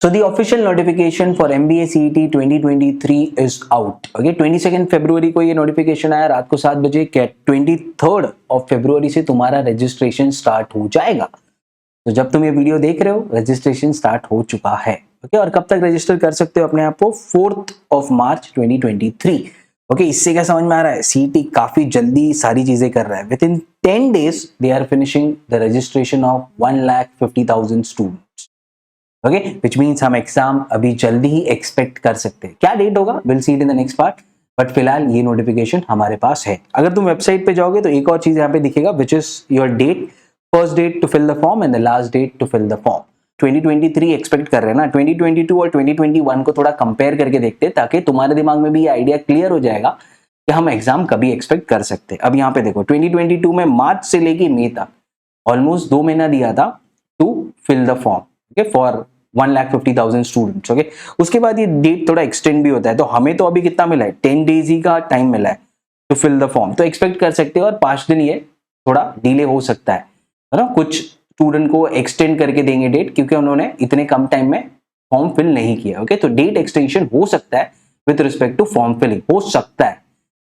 So the official notification for MBA CET 2023 is out. Okay, 22 फरवरी को ये notification आया रात को 7 बजे। 23 फरवरी से तुम्हारा रजिस्ट्रेशन स्टार्ट हो जाएगा। तो जब तुम ये वीडियो देख रहे हो रजिस्ट्रेशन स्टार्ट हो चुका है। ओके, और कब तक रजिस्टर कर सकते हो अपने आप को? 4 मार्च 2023। ओके, इससे क्या समझ में आ रहा है? सीईटी काफी जल्दी सारी चीजें कर रहा है। Within 10 days they are finishing the registration of 1,50,000 students. Okay, which means हम एग्जाम अभी जल्दी ही एक्सपेक्ट कर सकते हैं। क्या डेट होगा will see it in the next part, but फिलहाल ये नोटिफिकेशन हमारे पास है। अगर तुम वेबसाइट पे जाओगे तो एक और चीज यहाँ पे दिखेगा, which is your date, first date to fill the form and the last date to fill the form. 2023 expect कर रहे हैं ना, 2022 और 2021 को थोड़ा कंपेयर करके देखते हैं ताकि तुम्हारे दिमाग में भी ये आइडिया क्लियर हो जाएगा कि हम एग्जाम कभी एक्सपेक्ट कर सकते हैं। अब यहाँ पे देखो 2022 में मार्च से लेके मई तक ऑलमोस्ट 2 महीना दिया था to fill the form, okay, for 1,50,000 students. Okay, उसके बाद ये डेट थोड़ा एक्सटेंड भी होता है, तो हमें तो अभी कितना मिला है? 10 days ही का टाइम मिला है टू फिल द फॉर्म। तो एक्सपेक्ट कर सकते हो और 5 दिन ये थोड़ा डिले हो सकता है ना। कुछ स्टूडेंट को एक्सटेंड करके देंगे डेट, क्योंकि उन्होंने इतने कम टाइम में फॉर्म फिल नहीं किया। ओके, तो डेट एक्सटेंशन हो सकता है with respect to form filling, हो सकता है।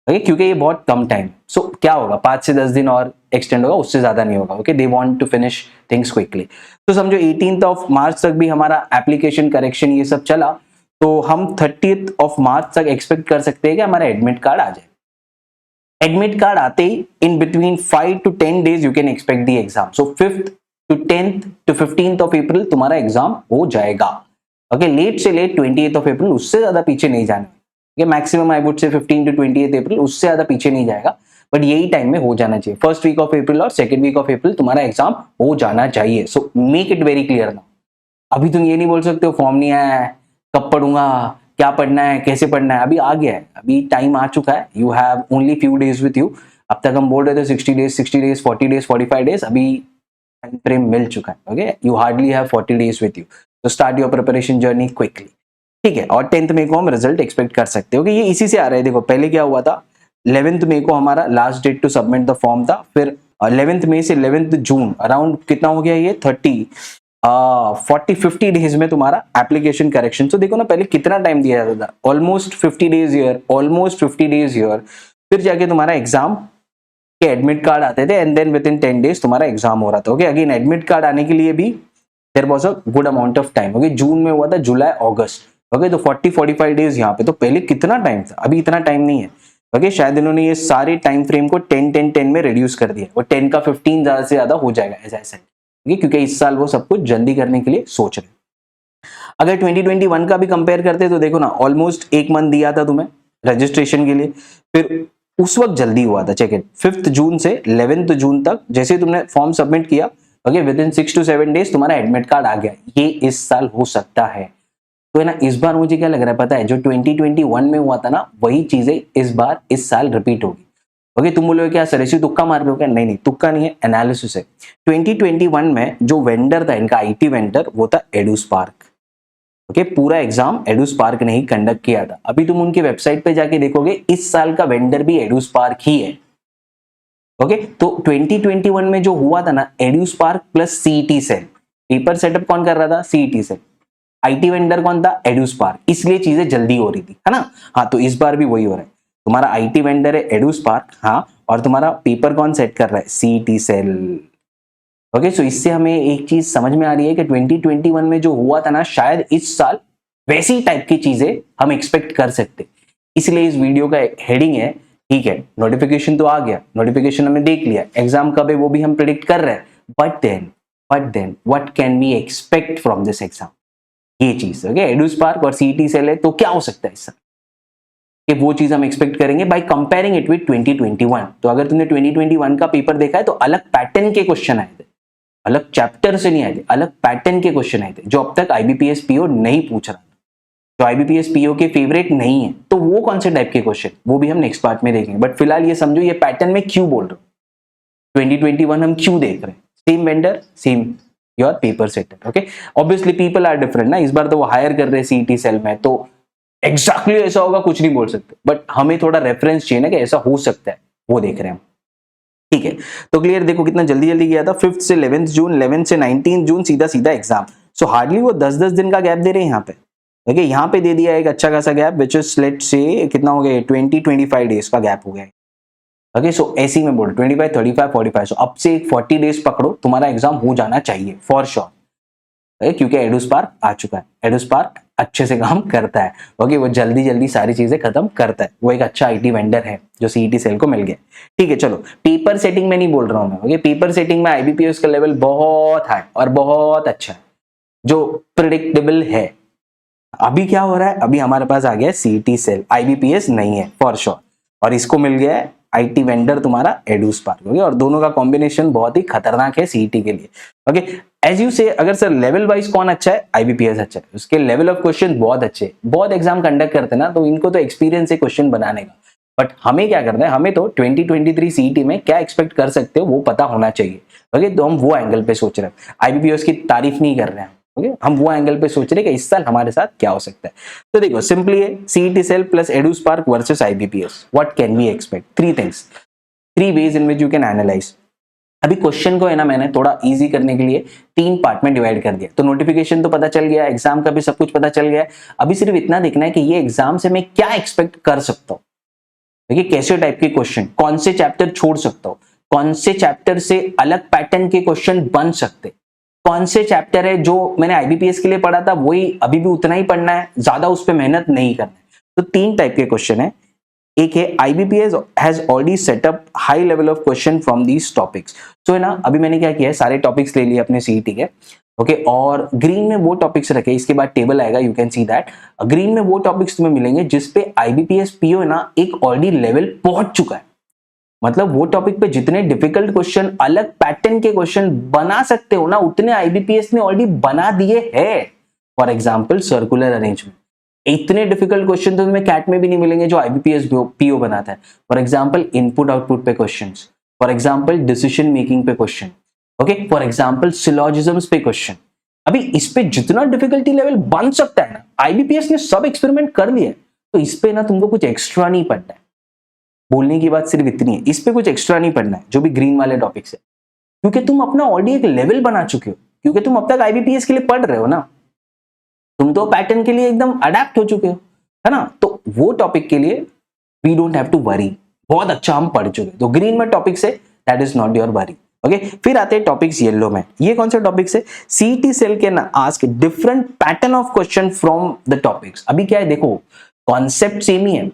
ओके, क्योंकि ये बहुत कम टाइम। सो क्या होगा, 5 से 10 दिन और एक्सटेंड होगा, उससे ज्यादा नहीं होगा। Okay, they want to finish things quickly. तो समझो 18 मार्च तक भी हमारा एप्लीकेशन करेक्शन ये सब चला, तो हम 30 मार्च तक एक्सपेक्ट कर सकते हैं कि हमारा एडमिट कार्ड आ जाए। एडमिट कार्ड आते ही in between 5 to 10 days you can expect the exam. So 5th to 10th to 15th of April तुम्हारा एग्जाम हो जाएगा। ओके, लेट से लेट 28th of April, उससे ज्यादा पीछे नहीं जाना। Maximum I would say 15 to 28th April, उससे ज्यादा पीछे नहीं जाएगा, बट यही टाइम में हो जाना चाहिए। फर्स्ट वीक ऑफ अप्रैल और सेकंड वीक ऑफ अप्रैल तुम्हारा एग्जाम हो जाना चाहिए। So make it very clear now. अभी तुम ये नहीं बोल सकते हो फॉर्म नहीं आया है, कब पढ़ूंगा, क्या पढ़ना है, कैसे पढ़ना है। अभी आ गया है, अभी टाइम आ चुका है। You have only few days with you. अब तक हम बोल रहे थे 60 days, 40 days, 45 days, अभी टाइम फ्रेम मिल चुका है। Okay, you hardly have 40 days with you, तो start your preparation journey quickly. ठीक है, और 10th मई को हम रिजल्ट एक्सपेक्ट कर सकते हो कि ये इसी से आ रहा है। देखो पहले क्या हुआ था, 11th मई को हमारा last date to submit the form था, फिर 11th मई से 11th जून अराउंड कितना हो गया ये 40-50 डेज में तुम्हारा एप्लीकेशन करेक्शन। तो देखो ना, पहले कितना टाइम दिया जाता था, almost 50 days year, almost 50 days year, फिर जाके तुम्हारा एग्जाम के एडमिट कार्ड आते थे and then within 10 days तुम्हारा एग्जाम हो रहा था। ओके, अगेन एडमिट कार्ड आने के लिए भी there was a good amount of time. Okay, जून में हुआ था, जुलाई, अगस्त। ओके, तो 40-45 डेज यहाँ पे। तो पहले कितना टाइम था, अभी इतना टाइम नहीं है। ओके, शायद इन्होंने ये सारे टाइम फ्रेम को 10-10-10 में रिड्यूस कर दिया, और 10 का 15 ज्यादा से ज्यादा हो जाएगा ऐसा ऐसा। क्योंकि इस साल वो सब कुछ जल्दी करने के लिए सोच रहे हैं। अगर 2021 का भी कंपेयर करते तो देखो ना, ऑलमोस्ट 1 मंथ दिया था तुम्हें रजिस्ट्रेशन के लिए, फिर उस वक्त जल्दी हुआ था। चेक इट, 5th जून से 11th जून तक जैसे तुमने फॉर्म सबमिट किया, okay, with in 6 to 7 days तुम्हारा एडमिट कार्ड आ गया। ये इस साल हो सकता है। तो है ना, इस बार मुझे क्या लग रहा है पता है, जो 2021 में हुआ था ना, वही चीजें इस बार इस साल रिपीट होगी। ओके, तुम बोलोगे क्या सर ऐसी तुक्का मार रहे हो क्या? नहीं नहीं, तुक्का नहीं है, एनालिसिस है। 2021 में जो वेंडर था इनका, आईटी वेंडर, वो था एडुस्पार्क। ओके, पूरा एग्जाम एडुस्पार्क ने ही कंडक्ट किया था। अभी तुम उनकी वेबसाइट पे जाके देखोगे, इस साल का वेंडर भी एडुस्पार्क ही है। ओके, तो 2021 में जो हुआ था ना, Eduspark plus CET cell, paper setup कौन कर रहा था? CET cell. आईटी वेंडर कौन था? एडुस्पार्क। इसलिए चीजें जल्दी हो रही थी, है ना। हाँ, तो इस बार भी वही हो रहा है। तुम्हारा आईटी वेंडर है एडुस्पार्क, हाँ, और तुम्हारा पेपर कौन सेट कर रहा है? CET cell. ओके, सो इससे हमें एक चीज समझ में आ रही है कि 2021 में जो हुआ था ना, शायद इस साल वैसी टाइप की चीजें हम एक्सपेक्ट कर सकते। इसलिए इस वीडियो का हेडिंग है, ठीक है, नोटिफिकेशन तो आ गया, नोटिफिकेशन हमने देख लिया, एग्जाम कब है वो भी हम प्रिडिक्ट कर रहे हैं, but then what can we expect from this exam, ये चीज। ओके, एडुस्पार्क और सीईटी सेल है, तो क्या हो सकता है इस साल, कि वो चीज हम एक्सपेक्ट करेंगे बाय कंपेयरिंग इट विद 2021। तो अगर तुमने 2021 का पेपर देखा है तो अलग पैटर्न के क्वेश्चन आए थे, अलग चैप्टर से नहीं आए थे, अलग पैटर्न के क्वेश्चन आए थे, जो अब तक आईबीपीएस पीओ नहीं पूछ रहा था, जो आईबीपीएस पीओ के फेवरेट नहीं है। तो वो कौन से टाइप के क्वेश्चन, वो भी हम नेक्स्ट पार्ट में देखेंगे। बट फिलहाल ये समझो, ये पैटर्न में क्यों बोल रहा हूं, 2021 हम क्यों देख रहे हैं, same vendor, same your paper setup. Okay, obviously people are different ना, इस बार तो वो हायर कर रहे हैं सीईटी सेल में, तो एग्जैक्टली ऐसा होगा कुछ नहीं बोल सकते, बट हमें थोड़ा रेफरेंस चाहिए ना कि ऐसा हो सकता है, वो देख रहे हैं हम। ठीक है, तो क्लियर, देखो कितना जल्दी जल्दी गया था। 5th से 11th जून, 11th से 19th जून, सीधा सीधा एग्जाम। सो हार्डली वो 10-10 दिन का गैप दे रहे हैं यहाँ पे। ओके, यहाँ पे दे दिया एक अच्छा खासा गैप विच इज लेट से कितना हो गया, 20-25 डेज का गैप हो गया। ओके, सो ऐसे ही मैं बोल 25, 35, 45, सो अब से एक 40 डेज पकड़ो, तुम्हारा एग्जाम हो जाना चाहिए फॉर श्योर। क्योंकि एडुस्पार्क आ चुका है, एडुस्पार्क अच्छे से काम करता है। ओके, वो जल्दी जल्दी सारी चीजें खत्म करता है, वो एक अच्छा आईटी वेंडर है जो सीईटी सेल को मिल गया। ठीक है, चलो पेपर सेटिंग में नहीं बोल रहा हूं मैं। ओके, पेपर सेटिंग में आईबीपीएस का लेवल बहुत हाई और बहुत अच्छा है, जो प्रिडिक्टेबल है। अभी क्या हो रहा है, अभी हमारे पास आ गया है सीईटी सेल, आईबीपीएस नहीं है फॉर श्योर, और इसको मिल गया है आईटी वेंडर तुम्हारा एडुस्पार्क। ओके, और दोनों का कॉम्बिनेशन बहुत ही खतरनाक है सीईटी के लिए। ओके, एज यू से अगर सर लेवल वाइज कौन अच्छा है, आईबीपीएस अच्छा है, उसके लेवल ऑफ क्वेश्चन बहुत अच्छे, बहुत एग्जाम कंडक्ट करते हैं ना, तो इनको तो एक्सपीरियंस है क्वेश्चन बनाने का। बट हमें क्या करना है, हमें तो 2023 सीईटी में क्या एक्सपेक्ट कर सकते हो वो पता होना चाहिए। ओके, तो हम वो एंगल पे सोच रहे हैं, आईबीपीएस की तारीफ नहीं कर रहे हैं। ओके, हम वो एंगल पे सोच रहे हैं कि इस साल हमारे साथ क्या हो सकता है। तो देखो सिंपली है, CET cell plus Eduspark versus IBPS, what can we expect, three things, three ways in which you can analyse. अभी क्वेश्चन को है ना मैंने थोड़ा इजी करने के लिए 3 पार्ट में डिवाइड कर दिया। तो नोटिफिकेशन तो पता चल गया, एग्जाम का भी सब कुछ पता चल गया, अभी सिर्फ इतना देखना है कि ये एग्जाम से मैं क्या एक्सपेक्ट कर सकता हूँ। देखिए कैसे टाइप के क्वेश्चन, कौन से चैप्टर छोड़ सकता हूँ, कौन से चैप्टर से अलग पैटर्न के क्वेश्चन बन सकते, कौन से चैप्टर है जो मैंने आईबीपीएस के लिए पढ़ा था वही अभी भी उतना ही पढ़ना है, ज्यादा उस पर मेहनत नहीं करना है। तो 3 टाइप के क्वेश्चन है। एक है IBPS has already set up high level of question from these topics. तो है ना, अभी मैंने क्या किया है, सारे टॉपिक्स ले लिए अपने सीईटी के। ओके, और ग्रीन में वो टॉपिक्स रखे, इसके बाद टेबल आएगा, you can see that. Green में वो टॉपिक्स तुम्हें मिलेंगे जिसपे आईबीपीएस पीओ है ना एक ऑलरेडी लेवल पहुंच चुका है। मतलब वो टॉपिक पे जितने डिफिकल्ट क्वेश्चन, अलग पैटर्न के क्वेश्चन बना सकते हो ना, उतने आईबीपीएस ने ऑलरेडी बना दिए हैं। फॉर एग्जाम्पल सर्कुलर अरेंजमेंट, इतने डिफिकल्ट क्वेश्चन तो तुम्हें कैट में भी नहीं मिलेंगे जो आईबीपीएस पीओ बनाता है। फॉर एग्जाम्पल इनपुट आउटपुट पे questions, for example decision making पे क्वेश्चन, ओके, फॉर एग्जाम्पल सिलॉजिज्म्स पे क्वेश्चन। अभी इस पे जितना डिफिकल्टी लेवल बन सकता है ना, आईबीपीएस ने सब एक्सपेरिमेंट कर लिया है, तो इस पे ना तुमको कुछ एक्स्ट्रा नहीं पढ़ना है। बोलने की बात सिर्फ इतनी है, इस पे कुछ एक्स्ट्रा नहीं पढ़ना है जो भी ग्रीन वाले टॉपिक्स है, क्योंकि तुम अपना ऑलरेडी एक लेवल बना चुके हो, क्योंकि तुम अब तक आईबीपीएस के लिए पढ़ रहे हो ना, तुम तो पैटर्न के लिए एकदम अडेप्ट हो चुके हो, है ना। तो वो टॉपिक के लिए we don't have to worry, बहुत अच्छा हम पढ़ चुके। तो ग्रीन में टॉपिक्स है, that is not your worry. Okay, फिर आते हैं टॉपिक्स येलो में। ये कौन से टॉपिक्स है, CET cell can ask different pattern of question from the topics. अभी क्या है देखो, कॉन्सेप्ट सेम ही है,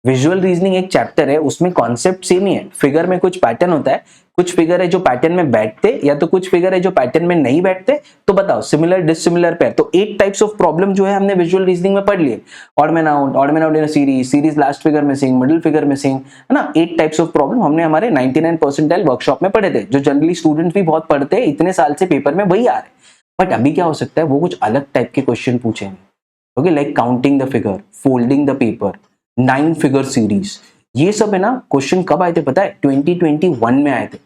विजुअल रीजनिंग एक चैप्टर है, उसमें कॉन्सेप्ट सेम ही है, फिगर में कुछ पैटर्न होता है, कुछ फिगर है जो पैटर्न में बैठते या तो कुछ फिगर है जो पैटर्न में नहीं बैठते। तो बताओ सिमिलर डिसिमिलर पेयर, तो 8 टाइप्स ऑफ प्रॉब्लम जो है हमने विजुअल रीजनिंग में पढ़ लिए। Odd man out in a series, series last figure missing, middle figure missing, है ना। 8 टाइप्स ऑफ प्रॉब्लम हमने हमारे 99 परसेंटाइल वर्कशॉप में पढ़े थे, जो जनरली स्टूडेंट्स भी बहुत पढ़ते हैं, इतने साल से पेपर में वही आ रहे। बट अभी क्या हो सकता है, वो कुछ अलग टाइप के क्वेश्चन पूछेंगे। Okay, like counting the figure, folding the paper, 9 figure series, ये सब है ना क्वेश्चन कब आए थे पता है, 2021 में आए थे।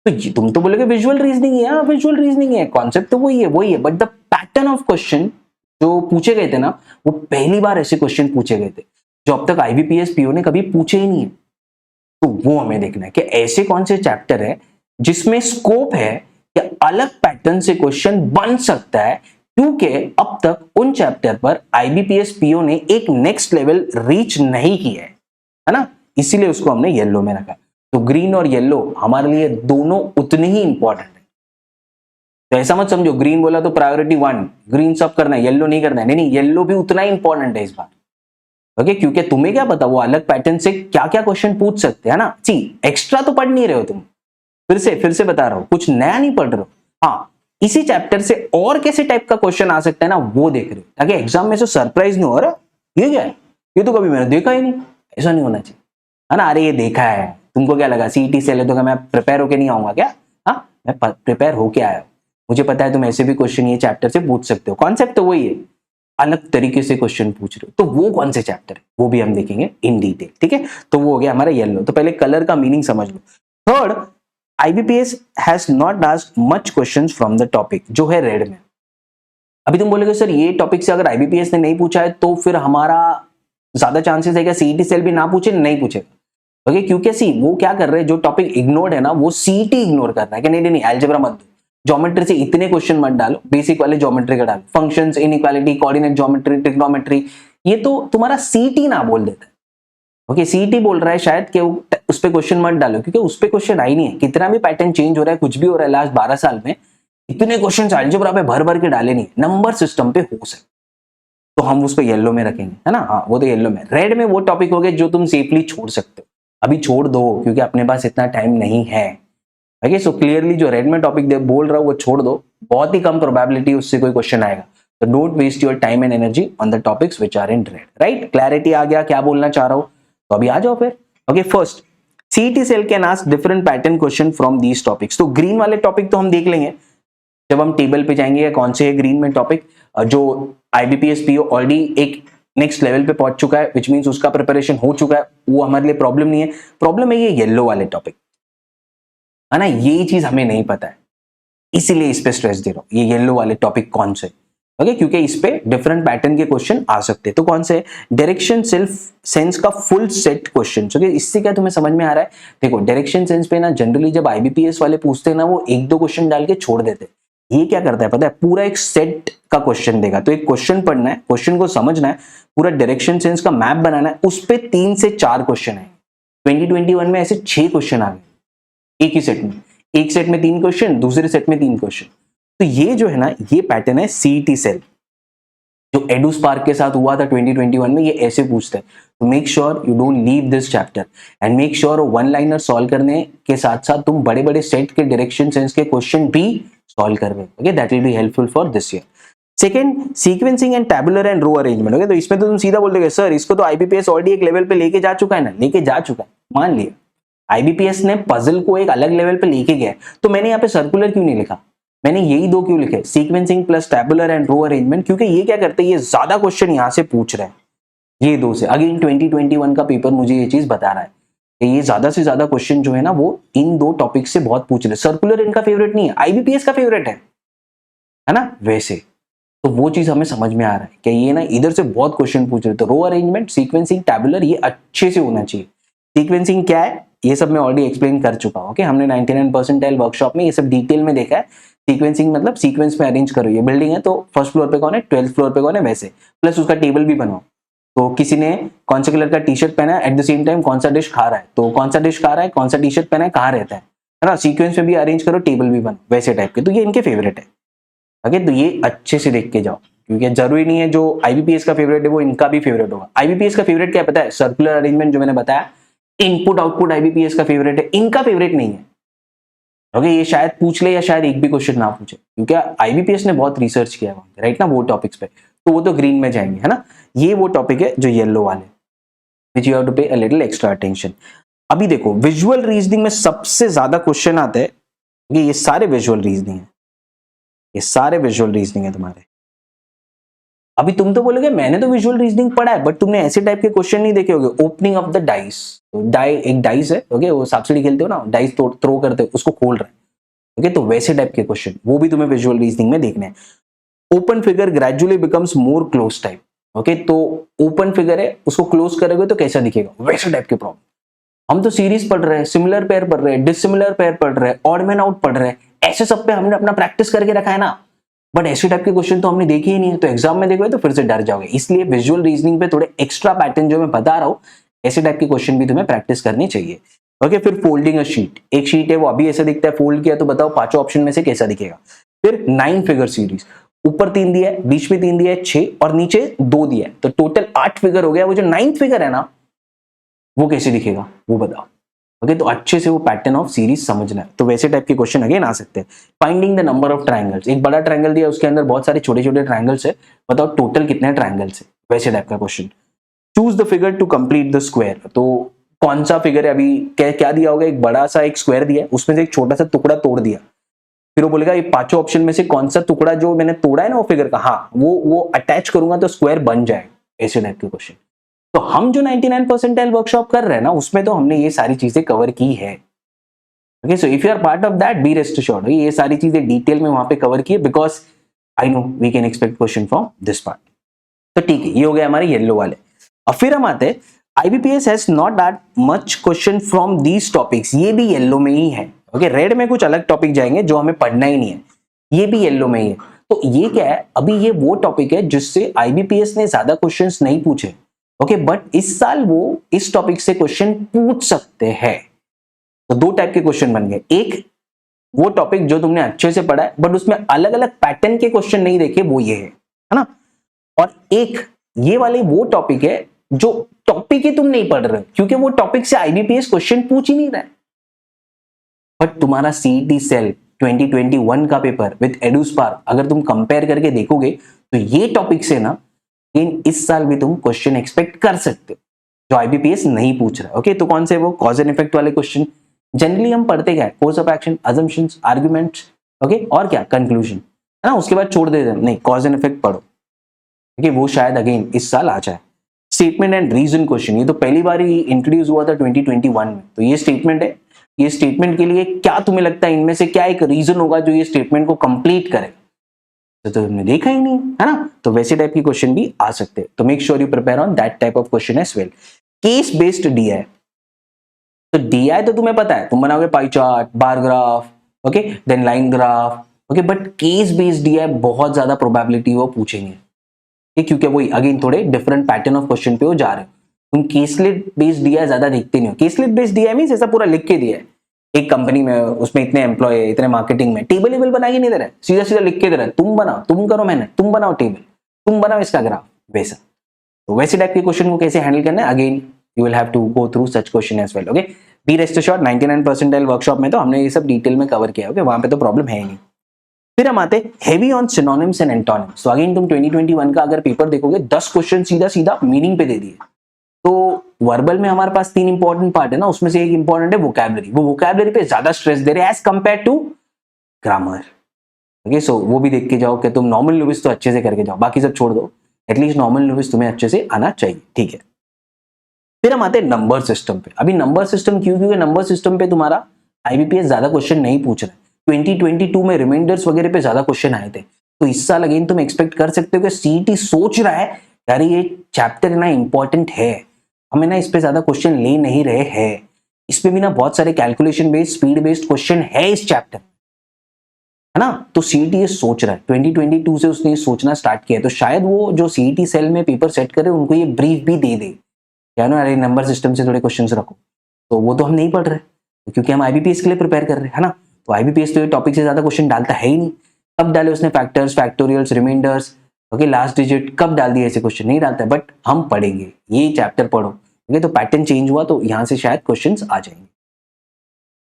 तो ये तुम तो बोलोगे विजुअल रीजनिंग है, विजुअल रीजनिंग है, कॉन्सेप्ट तो वही है, but the pattern of question जो पूछे गए थे ना, वो पहली बार ऐसे क्वेश्चन पूछे गए थे जो अब तक आईबीपीएस पीओ ने कभी पूछे ही नहीं है। तो वो हमें देखना है कि ऐसे कौन से चैप्टर है जिसमें स्कोप है कि अलग पैटर्न से क्वेश्चन बन सकता है, क्योंकि अब तक उन चैप्टर पर आईबीपीएस पीओ ने एक नेक्स्ट लेवल रीच नहीं किया है ना, इसीलिए उसको हमने येलो में रखा। तो ग्रीन और येलो हमारे लिए दोनों उतने ही इंपॉर्टेंट है। तो ऐसा मत समझो ग्रीन बोला तो प्रायोरिटी 1, ग्रीन सब करना है, येलो नहीं करना है, नहीं, येलो भी उतना ही इंपॉर्टेंट है इस बार। ओके, क्योंकि तुम्हें क्या पता वो अलग पैटर्न से क्या क्या क्वेश्चन पूछ सकते हैं ना। सी एक्स्ट्रा तो पढ़ नहीं रहे हो तुम, फिर से बता रहा हूं, कुछ नया नहीं पढ़ रहे हो। हाँ, इसी चैप्टर से और कैसे टाइप का क्वेश्चन आ सकता है ना, वो देख रहे हो, ताकि एग्जाम में से सरप्राइज नहीं हो रहा ये क्या है, ये तो कभी मैंने देखा ही नहीं, ऐसा नहीं होना चाहिए, है ना। अरे ये देखा है, तुमको क्या लगा सीईटी से ले तो क्या मैं प्रिपेयर होके नहीं आऊंगा क्या, हाँ मैं प्रिपेयर होके आया हूं, मुझे पता है तुम ऐसे भी क्वेश्चन ये चैप्टर से पूछ सकते हो, कॉन्सेप्ट तो वही है, अलग तरीके से क्वेश्चन पूछ रहे हो। तो वो कौन से चैप्टर है वो भी हम देखेंगे इन डिटेल, ठीक है। तो वो हो गया हमारा येलो। तो पहले कलर का मीनिंग समझ लो। Third, IBPS has not asked much questions from the topic, जो है रेड में। अभी तुम बोलोगे सर ये टॉपिक से अगर आईबीपीएस ने नहीं पूछा है तो फिर हमारा ज्यादा चांसेस है कि सीईटी सेल भी ना पूछे, नहीं पूछेगा। ओके, क्योंकि सी वो क्या कर रहे हैं, जो टॉपिक इग्नोर्ड है ना वो सीईटी इग्नोर कर रहा है कि नहीं अलजेब्रा मत दो, ज्योमेट्री से इतने क्वेश्चन मत डालो, बेसिक वाले ज्योमेट्री का डालो, functions, inequality, coordinate geometry, trigonometry, ये तो तुम्हारा सीटी ना बोल देता है। ओके, सीटी बोल रहा है शायद कि उस पे क्वेश्चन मत डालो, क्योंकि उस पे क्वेश्चन आई नहीं है। कितना भी पैटर्न चेंज हो रहा है, कुछ भी हो रहा है लास्ट 12 साल में, इतने क्वेश्चन अलजेब्रा पे भर भर के डाले नहीं, नंबर सिस्टम पे हो सकते, तो हम उसको येलो में रखेंगे, है ना। हाँ, वो तो येलो में। रेड में वो टॉपिक हो गए जो तुम सेफली छोड़ सकते हो, अभी छोड़ दो क्योंकि अपने पास इतना टाइम नहीं है। ओके, सो क्लियरली जो रेड में टॉपिक बोल रहा हूँ वो छोड़ दो, बहुत ही कम प्रोबेबिलिटी उससे कोई क्वेश्चन आएगा। तो don't waste your time and energy on the topics which are in red, right. Clarity आ गया क्या बोलना चाह रहा हूँ, तो अभी आ जाओ फिर। Okay, first, CET cell can ask different pattern question from these topics. तो ग्रीन वाले टॉपिक तो हम देख लेंगे जब हम टेबल पे जाएंगे, कौन से है ग्रीन में टॉपिक। जो आईबीपीएस पीओ ऑलरेडी एक नेक्स्ट लेवल पे पहुंच चुका है, विच मींस उसका प्रिपरेशन हो चुका है, वो हमारे लिए प्रॉब्लम नहीं है। प्रॉब्लम है ये येलो वाले टॉपिक, है ना, ये चीज हमें नहीं पता है, इसीलिए इस पे स्ट्रेस दे रहा हूं, ये येलो वाले टॉपिक कौन से। ओके, क्योंकि इस पे डिफरेंट पैटर्न के क्वेश्चन आ सकते हैं। तो कौन से? डायरेक्शन सेल्फ सेंस का फुल सेट क्वेश्चन। ओके, इससे क्या तुम्हें समझ में आ रहा है? देखो, डायरेक्शन सेंस पे ना जनरली जब आईबीपीएस वाले पूछते हैं ना, वो एक दो क्वेश्चन डाल के छोड़ देते हैं। ये क्या करता है पता है? पूरा एक सेट का क्वेश्चन देगा। तो एक क्वेश्चन पढ़ना है, क्वेश्चन को समझना है, पूरा डायरेक्शन सेंस का मैप बनाना है, उस पे 3 से 4 क्वेश्चन है। 2021 में ऐसे 6 क्वेश्चन आ गए एक ही सेट में। एक सेट में 3 क्वेश्चन, दूसरे सेट में 3 क्वेश्चन। तो ये जो है ना, ये पैटर्न है सीईटी सेल, जो एडुस्पार्क के साथ हुआ था 2021 में, ये ऐसे पूछता है। तो make sure you don't leave this chapter and make sure one liner solve करने के साथ साथ तुम बड़े बड़े सेट के डायरेक्शन सेंस के क्वेश्चन भी सॉल्व कर रहे हो। Okay, that will be helpful for this year. Second, sequencing and tabular and row arrangement. Okay, तो इसमें तो तुम सीधा बोल दोगे सर इसको तो आईबीपीएस ऑलरेडी एक लेवल पे लेके जा चुका है ना। लेके जा चुका है, मान लिया। आईबीपीएस ने पजल को एक अलग लेवल पे लेके गया, तो मैंने यहाँ पे सर्कुलर क्यों नहीं लिखा? मैंने यही 2 क्यों लिखे, sequencing plus tabular and row arrangement, क्योंकि ये क्या करते हैं, ये ज्यादा क्वेश्चन यहाँ से पूछ रहे हैं, ये 2 से। अगेन 2021 का पेपर मुझे ये चीज बता रहा है कि ये ज्यादा से ज्यादा क्वेश्चन जो है ना, वो इन 2 टॉपिक से बहुत पूछ रहे हैं। सर्कुलर इनका फेवरेट नहीं है, आईबीपीएस का फेवरेट है ना। वैसे तो वो चीज हमें समझ में आ रहा है कि ये ना इधर से बहुत क्वेश्चन पूछ रहे हैं। तो रो अरेंजमेंट, सीक्वेंसिंग, टैबुलर, ये अच्छे से होना चाहिए। सीक्वेंसिंग क्या है ये सब मैं ऑलरेडी एक्सप्लेन कर चुका हूं। ओके, हमने 99 परसेंटाइल वर्कशॉप में ये सब डिटेल में देखा है। सीक्वेंसिंग मतलब सीक्वेंस में अरेंज करो, ये बिल्डिंग है तो फर्स्ट फ्लोर पे कौन है, 12th फ्लोर पे कौन है, वैसे प्लस उसका टेबल भी बनाओ। तो किसी ने कौन से कलर का टी शर्ट पहना है, एट द सेम टाइम कौन सा डिश खा रहा है, तो कौन सा डिश खा रहा है, कौन सा टी शर्ट पहना है, कहाँ रहता है ना। सीक्वेंस में भी अरेंज करो, टेबल भी बनाओ, वैसे टाइप के। तो ये इनके फेवरेट है। ओके, तो ये अच्छे से देख के जाओ, क्योंकि जरूरी नहीं है जो आईबीपीएस का फेवरेट है वो इनका भी फेवरेट होगा। आईबीपीएस का फेवरेट क्या है पता है? सर्कुलर अरेंजमेंट, जो मैंने बताया। इनपुट आउटपुट आईबीपीएस का फेवरेट है, इनका फेवरेट नहीं है। ओके, ये शायद पूछ ले या शायद एक भी क्वेश्चन ना पूछे, क्योंकि आईबीपीएस ने बहुत रिसर्च किया है राइट ना वो टॉपिक्स पे, तो वो तो ग्रीन में जाएंगे, है ना। ये वो टॉपिक है जो येलो वाले, विच यू हैव टू पे अ लिटिल एक्स्ट्रा अटेंशन। अभी देखो, विजुअल रीजनिंग में सबसे ज्यादा क्वेश्चन आते हैं, ये सारे विजुअल रीजनिंग है, ये सारे विजुअल रीजनिंग है तुम्हारे। अभी तुम तो बोलोगे मैंने तो विजुअल रीजनिंग पढ़ा है, बट तुमने ऐसे टाइप के क्वेश्चन नहीं देखे होंगे। ओपनिंग ऑफ द डाइस, एक डाइस है, ओके, वो सांप-सीढ़ी खेलते हो ना, डाइस थ्रो करते हो, उसको खोल रहे हैं, ओके, तो वैसे टाइप के क्वेश्चन वो भी तुम्हें विजुअल रीजनिंग में देखने हैं। Open figure gradually becomes more close type. Okay, तो ओपन फिगर है, उसको क्लोज करोगे तो कैसा दिखेगा, वैसे टाइप के प्रॉब्लम। हम तो सीरीज पढ़ रहे हैं, सिमिलर पेयर पढ़ रहे हैं, डिसिमिलर पेयर पढ़ रहे हैं, ऑड मैन आउट पढ़ रहे हैं, ऐसे सब पे हमने अपना प्रैक्टिस करके रखा है ना, बट ऐसे टाइप के क्वेश्चन तो हमने देखे ही नहीं है। तो एग्जाम में देखोगे तो फिर से डर जाओगे। इसलिए विजुअल रीजनिंग पे थोड़े एक्स्ट्रा पैटर्न जो मैं बता रहा हूँ, ऐसे टाइप के क्वेश्चन भी तुम्हें प्रैक्टिस करनी चाहिए। ओके, फिर फोल्डिंग अ शीट, एक शीट है वो अभी ऐसा दिखता है, फोल्ड किया तो बताओ 5 ऑप्शन में से कैसा दिखेगा। फिर 9 फिगर सीरीज, ऊपर 3 दिया है, बीच में 3 दिया है 6 और नीचे 2 दिया है, तो टोटल 8 फिगर हो गया। वो जो 9th फिगर है ना, वो कैसे दिखेगा वो बताओ। ओके, तो अच्छे से वो पैटर्न ऑफ सीरीज समझना है। तो वैसे टाइप के क्वेश्चन अगेन आ सकते हैं। Finding the number of triangles, एक बड़ा ट्रायंगल दिया, उसके अंदर बहुत सारे छोटे छोटे ट्रायंगल्स है, बताओ टोटल कितने ट्रायंगल्स है, वैसे टाइप का question. Choose the figure to complete the square, तो कौन सा फिगर है, अभी क्या दिया होगा, एक बड़ा सा एक स्क्वायर दिया है, उसमें से एक छोटा सा टुकड़ा तोड़ दिया, फिर वो बोलेगा ये 5 ऑप्शन में से कौन सा टुकड़ा जो मैंने तोड़ा है ना वो फिगर का, हाँ वो अटैच करूंगा तो स्क्वायर बन जाएगा, ऐसे टाइप के क्वेश्चन। तो हम जो 99 परसेंटाइल वर्कशॉप कर रहे हैं ना, उसमें तो हमने ये सारी चीजें कवर की है। Okay, so if you are part of that, be rest assured, ये सारी चीजें डिटेल में वहां पे कवर की है, because I know we can expect question from this part. तो ठीक है, ये हो गया हमारे येलो वाले। अब फिर हम आते हैं, IBPS has not that much question from these topics, ये भी येलो में ही है। ओके, रेड में कुछ अलग टॉपिक जाएंगे जो हमें पढ़ना ही नहीं है। ये भी येलो में ही है। तो ये क्या है, अभी ये वो टॉपिक है जिससे आईबीपीएस ने ज्यादा क्वेश्चंस नहीं पूछे, ओके, बट इस साल वो इस टॉपिक से क्वेश्चन पूछ सकते हैं। तो दो टाइप के क्वेश्चन बन गए, एक वो टॉपिक जो तुमने अच्छे से पढ़ा है बट उसमें अलग अलग पैटर्न के क्वेश्चन नहीं देखे, वो ये है ना, और एक ये वाले वो टॉपिक है जो टॉपिक ही तुम नहीं पढ़ रहे क्योंकि वो टॉपिक से आईबीपीएस क्वेश्चन पूछ ही नहीं रहा है। बट तुम्हारा सीईटी सेल 2021 का पेपर विद एडुस्पार्क अगर तुम कंपेयर करके देखोगे तो ये टॉपिक से ना इस साल भी तुम क्वेश्चन एक्सपेक्ट कर सकते हो जो आईबीपीएस नहीं पूछ रहा है। ओके, तो कौन से वो कॉज एंड इफेक्ट वाले क्वेश्चन जनरली हम पढ़ते क्या है, course of action, assumptions, arguments, okay, और क्या कंक्लूजन, है ना, उसके बाद छोड़ देते हैं, नहीं कॉज एंड इफेक्ट पढ़ो, ओके, वो शायद अगेन इस साल आ जाए। स्टेटमेंट एंड रीजन क्वेश्चन, ये तो पहली बार ही इंट्रोड्यूस हुआ था 2021 में, तो ये स्टेटमेंट है, ये स्टेटमेंट के लिए क्या तुम्हें लगता है इनमें से क्या एक रीजन होगा जो ये स्टेटमेंट को कंप्लीट करे, तो तुमने देखा ही नहीं, है ना, तो वैसे टाइप की क्वेश्चन भी आ सकते हैं, तो make sure you prepare on that type of question as well. Case based DI, तो डीआई तो तुम्हें पता है, तुम बनाओगे pie chart, bar graph, okay, then line graph, okay, but case based DI बहुत ज्यादा प्रोबेबिलिटी वो पूछेंगे, क्योंकि वही अगेन थोड़े डिफरेंट पैटर्न ऑफ क्वेश्चन पे वो जा रहे हो। तुम केसलेट बेस्ड डीआई ज्यादा देखते नहीं हो, केसलेट बेस्ड डीआई मींस ऐसा पूरा लिख के दिया है, एक कंपनी में उसमें इतने एम्प्लॉय है, इतने मार्केटिंग में, टेबल लेवल बना के नहीं दे रहा है, सीधा सीधा लिख के दे रहा है, तुम बनाओ, तुम करो मेहनत, तुम बनाओ टेबल, तुम बनाओ इसका ग्राफ, वैसा। तो वैसे टाइप के क्वेश्चन को कैसे हैंडल करना है, again you will have to go through such question as well, okay. Be rest assured 99 percentile workshop में तो हमने ये सब डिटेल में कवर किया, ओके, वहां पे तो प्रॉब्लम है ही नहीं। फिर हम आते heavy on synonyms and antonyms. तो अगेन तुम 2021 का अगर पेपर देखोगे 10 क्वेश्चन सीधा सीधा मीनिंग पे दे दिए। तो वर्बल में हमारे पास 3 इंपॉर्टेंट पार्ट है ना, उसमें से एक इंपॉर्टेंट है वोकैबुलरी, वो वोकैबुलरी पे ज्यादा स्ट्रेस दे रहे हैं as compare to grammar, okay, so वो भी देख के जाओ कि तुम नॉर्मल लुविस तो अच्छे से करके जाओ, बाकी सब छोड़ दो, एटलीस्ट नॉर्मल लुविस तुम्हें अच्छे से आना चाहिए, ठीक है। फिर हम आते हैं नंबर सिस्टम पे। अभी नंबर सिस्टम क्यों, क्योंकि नंबर सिस्टम पे तुम्हारा आईबीपीएस ज्यादा क्वेश्चन नहीं पूछ रहा है, 2022 में रिमाइंडर्स वगैरह पे ज्यादा क्वेश्चन आए थे, तो इस साल अगेन तुम एक्सपेक्ट कर सकते हो कि सीईटी सोच रहा है यार ये चैप्टर ना इंपॉर्टेंट है, हमें ना इस पे ज्यादा क्वेश्चन ले नहीं रहे हैं, इस पे भी ना बहुत सारे calculation based speed based question है इस चैप्टर, है ना, तो सीईटी ये सोच रहा है, 2022 से उसने ये सोचना स्टार्ट किया है, तो शायद वो जो सीईटी सेल में पेपर सेट करे उनको ये ब्रीफ भी दे दे, क्या ना, अरे नंबर सिस्टम से थोड़े क्वेश्चंस रखो, तो वो तो हम नहीं पढ़ रहे क्योंकि हम आईबीपीएस के लिए प्रिपेयर कर रहे हैं, है ना, तो आईबीपीएस तो ये टॉपिक से ज्यादा क्वेश्चन डालता है ही नहीं, कब डाले उसने factors, factorials, reminders, okay, last digit कब डाल दिए, ऐसे क्वेश्चन नहीं डालता है, बट हम पढ़ेंगे, ये चैप्टर पढ़ो, ओके, तो पैटर्न चेंज हुआ तो यहाँ से शायद क्वेश्चंस आ जाएंगे।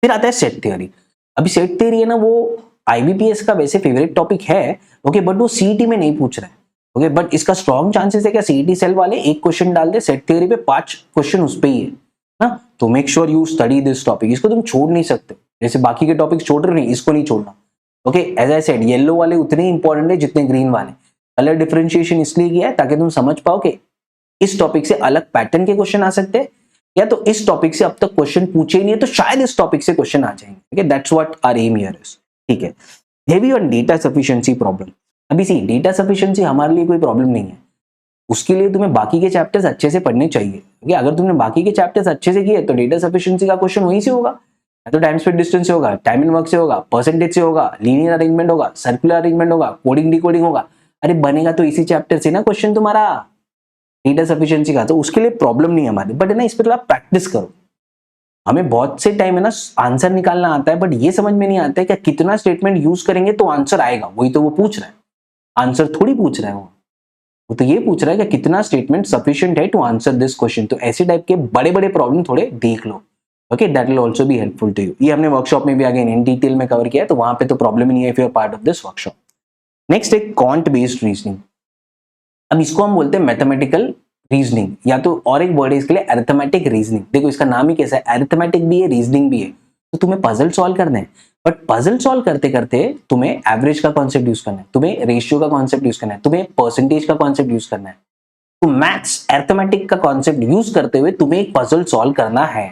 फिर आता है सेट थ्योरी। अभी सेट थ्योरी है ना, वो आईबीपीएस का वैसे फेवरेट टॉपिक है, ओके, बट वो सीईटी में नहीं पूछ रहा है, ओके, बट इसका स्ट्रॉन्ग चांसेस है क्या सीईटी सेल वाले एक क्वेश्चन डाल दे सेट थ्योरी पे, 5 क्वेश्चन उस पे ही है ना, तो make sure you study this topic, इसको तुम छोड़ नहीं सकते, जैसे बाकी के टॉपिक छोड़ रहे नहीं, इसको नहीं छोड़ना, okay. As I said yellow वाले उतने इंपॉर्टेंट है जितने ग्रीन वाले, कलर डिफरेंशिएशन इसलिए किया है ताकि तुम समझ पाओ कि इस टॉपिक से अलग पैटर्न के क्वेश्चन आ सकते हैं, या तो इस टॉपिक से अब तक क्वेश्चन पूछे ही नहीं है तो शायद इस टॉपिक से क्वेश्चन आ जाएंगे, okay, that's what our aim here is, ठीक है। Heavy on data sufficiency problem. अभी सी डेटा सफिशिएंसी हमारे लिए कोई प्रॉब्लम नहीं है, उसके लिए तुम्हें बाकी के चैप्टर्स अच्छे से पढ़ने चाहिए, ओके, अगर तुमने बाकी के चैप्टर्स अच्छे से किए तो डेटा सफिशिएंसी का क्वेश्चन वहीं से होगा, या तो टाइम स्पीड डिस्टेंस से होगा, टाइम एंड वर्क से होगा, परसेंटेज से होगा, लीनियर अरेंजमेंट होगा, सर्कुलर अरेंजमेंट होगा, कोडिंग डिकोडिंग होगा, अरे बनेगा तो इसी चैप्टर से ना क्वेश्चन तुम्हारा डेटा सफिशिएंसी का, तो उसके लिए प्रॉब्लम नहीं है हमारी, बट है ना इस पर थोड़ा प्रैक्टिस करो। हमें बहुत से टाइम है ना आंसर निकालना आता है, बट ये समझ में नहीं आता है कि कितना स्टेटमेंट यूज करेंगे तो आंसर आएगा, वही तो वो पूछ रहा है, आंसर थोड़ी पूछ रहा है वो तो ये पूछ रहा है कि कितना स्टेटमेंट सफिशिएंट है टू आंसर दिस क्वेश्चन, तो ऐसे टाइप के बड़े बड़े प्रॉब्लम थोड़े देख लो, okay, that will also be helpful to you. ये हमने वर्कशॉप में भी अगेन इन डिटेल में कवर किया है, तो वहां पे तो प्रॉब्लम नहीं है if you are part of this workshop. Next एक क्वांट बेस्ड रीजनिंग। अब इसको हम बोलते हैं मैथमेटिकल रीजनिंग, या तो और एक वर्ड है इसके लिए अरिथमेटिक रीजनिंग। देखो इसका नाम ही कैसा है, अरिथमेटिक भी है रीजनिंग भी है, तो तुम्हें पजल सॉल्व करने हैं, बट पजल सॉल्व करते करते तुम्हें एवरेज का कॉन्सेप्ट यूज करना है, तुम्हें रेशियो का कॉन्सेप्ट यूज करना है, तुम्हें परसेंटेज का कॉन्सेप्ट यूज करना है, तो मैथ्स अरिथमेटिक का कॉन्सेप्ट यूज करते हुए तुम्हें एक पजल सॉल्व करना है,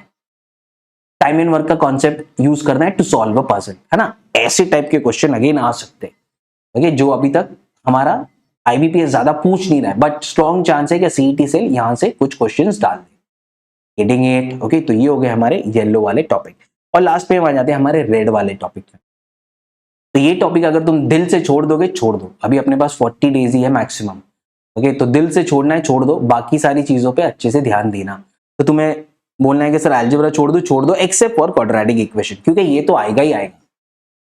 टाइम एंड वर्क का कॉन्सेप्ट यूज करना है टू सॉल्व अ पजल, है ना, ऐसे टाइप के क्वेश्चन अगेन आ सकते हैं, ओके, जो अभी तक हमारा आईबीपीएस ज्यादा पूछ नहीं रहा है, बट स्ट्रॉन्ग चांस है कि सीईटी से यहां से कुछ क्वेश्चंस डाल दे, गेटिंग इट, ओके। तो ये हो गए हमारे येलो वाले टॉपिक, और लास्ट पे हम आ जाते हैं हमारे रेड वाले टॉपिक में। तो ये टॉपिक अगर तुम दिल से छोड़ दोगे, छोड़ दो, अभी अपने पास 40 डेज ही है मैक्सिमम। ओके, तो दिल से छोड़ना है, छोड़ दो, बाकी सारी चीजों पे अच्छे से ध्यान देना। तो तुम्हें बोलना है कि सर अलजेब्रा छोड़ दो एक्सेप्ट फॉर क्वाड्रेटिक इक्वेशन, क्योंकि ये तो आएगा ही आएगा।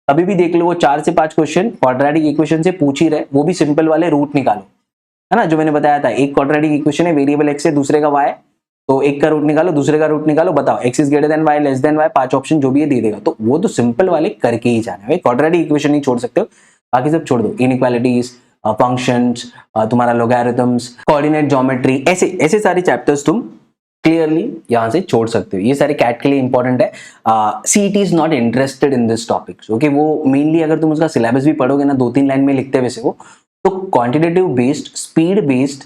अभी भी देख लो, वो 4 से 5 क्वेश्चन क्वाड्रेटिक इक्वेशन से पूछ ही रहे, वो भी सिंपल वाले रूट निकालो, है ना, जो मैंने बताया था। एक क्वाड्रेटिक इक्वेशन है, वेरिएबल एक्स है, दूसरे का वाई, तो एक का रूट निकालो, दूसरे का रूट निकालो, बताओ x is greater than y, less than y, 5 option जो भी है दे देगा। तो वो तो सिंपल वाले करके ही जाना है, क्वाड्रेटिक इक्वेशन नहीं छोड़ सकते हो, बाकी सब छोड़ दो। इनइक्वालिटीज, फंक्शंस, तुम्हारा लोगैरिथम्स, कोऑर्डिनेट ज्योमेट्री, ऐसे ऐसे सारे चैप्टर्स तुम क्लियरली यहां से छोड़ सकते हो। ये सारे कैट के लिए इंपॉर्टेंट है। CET is not interested in this topics. Okay, वो मेनली अगर तुम उसका सिलेबस भी पढ़ोगे ना, 2-3 लाइन में लिखते हैं वैसे वो, तो quantitative based, speed based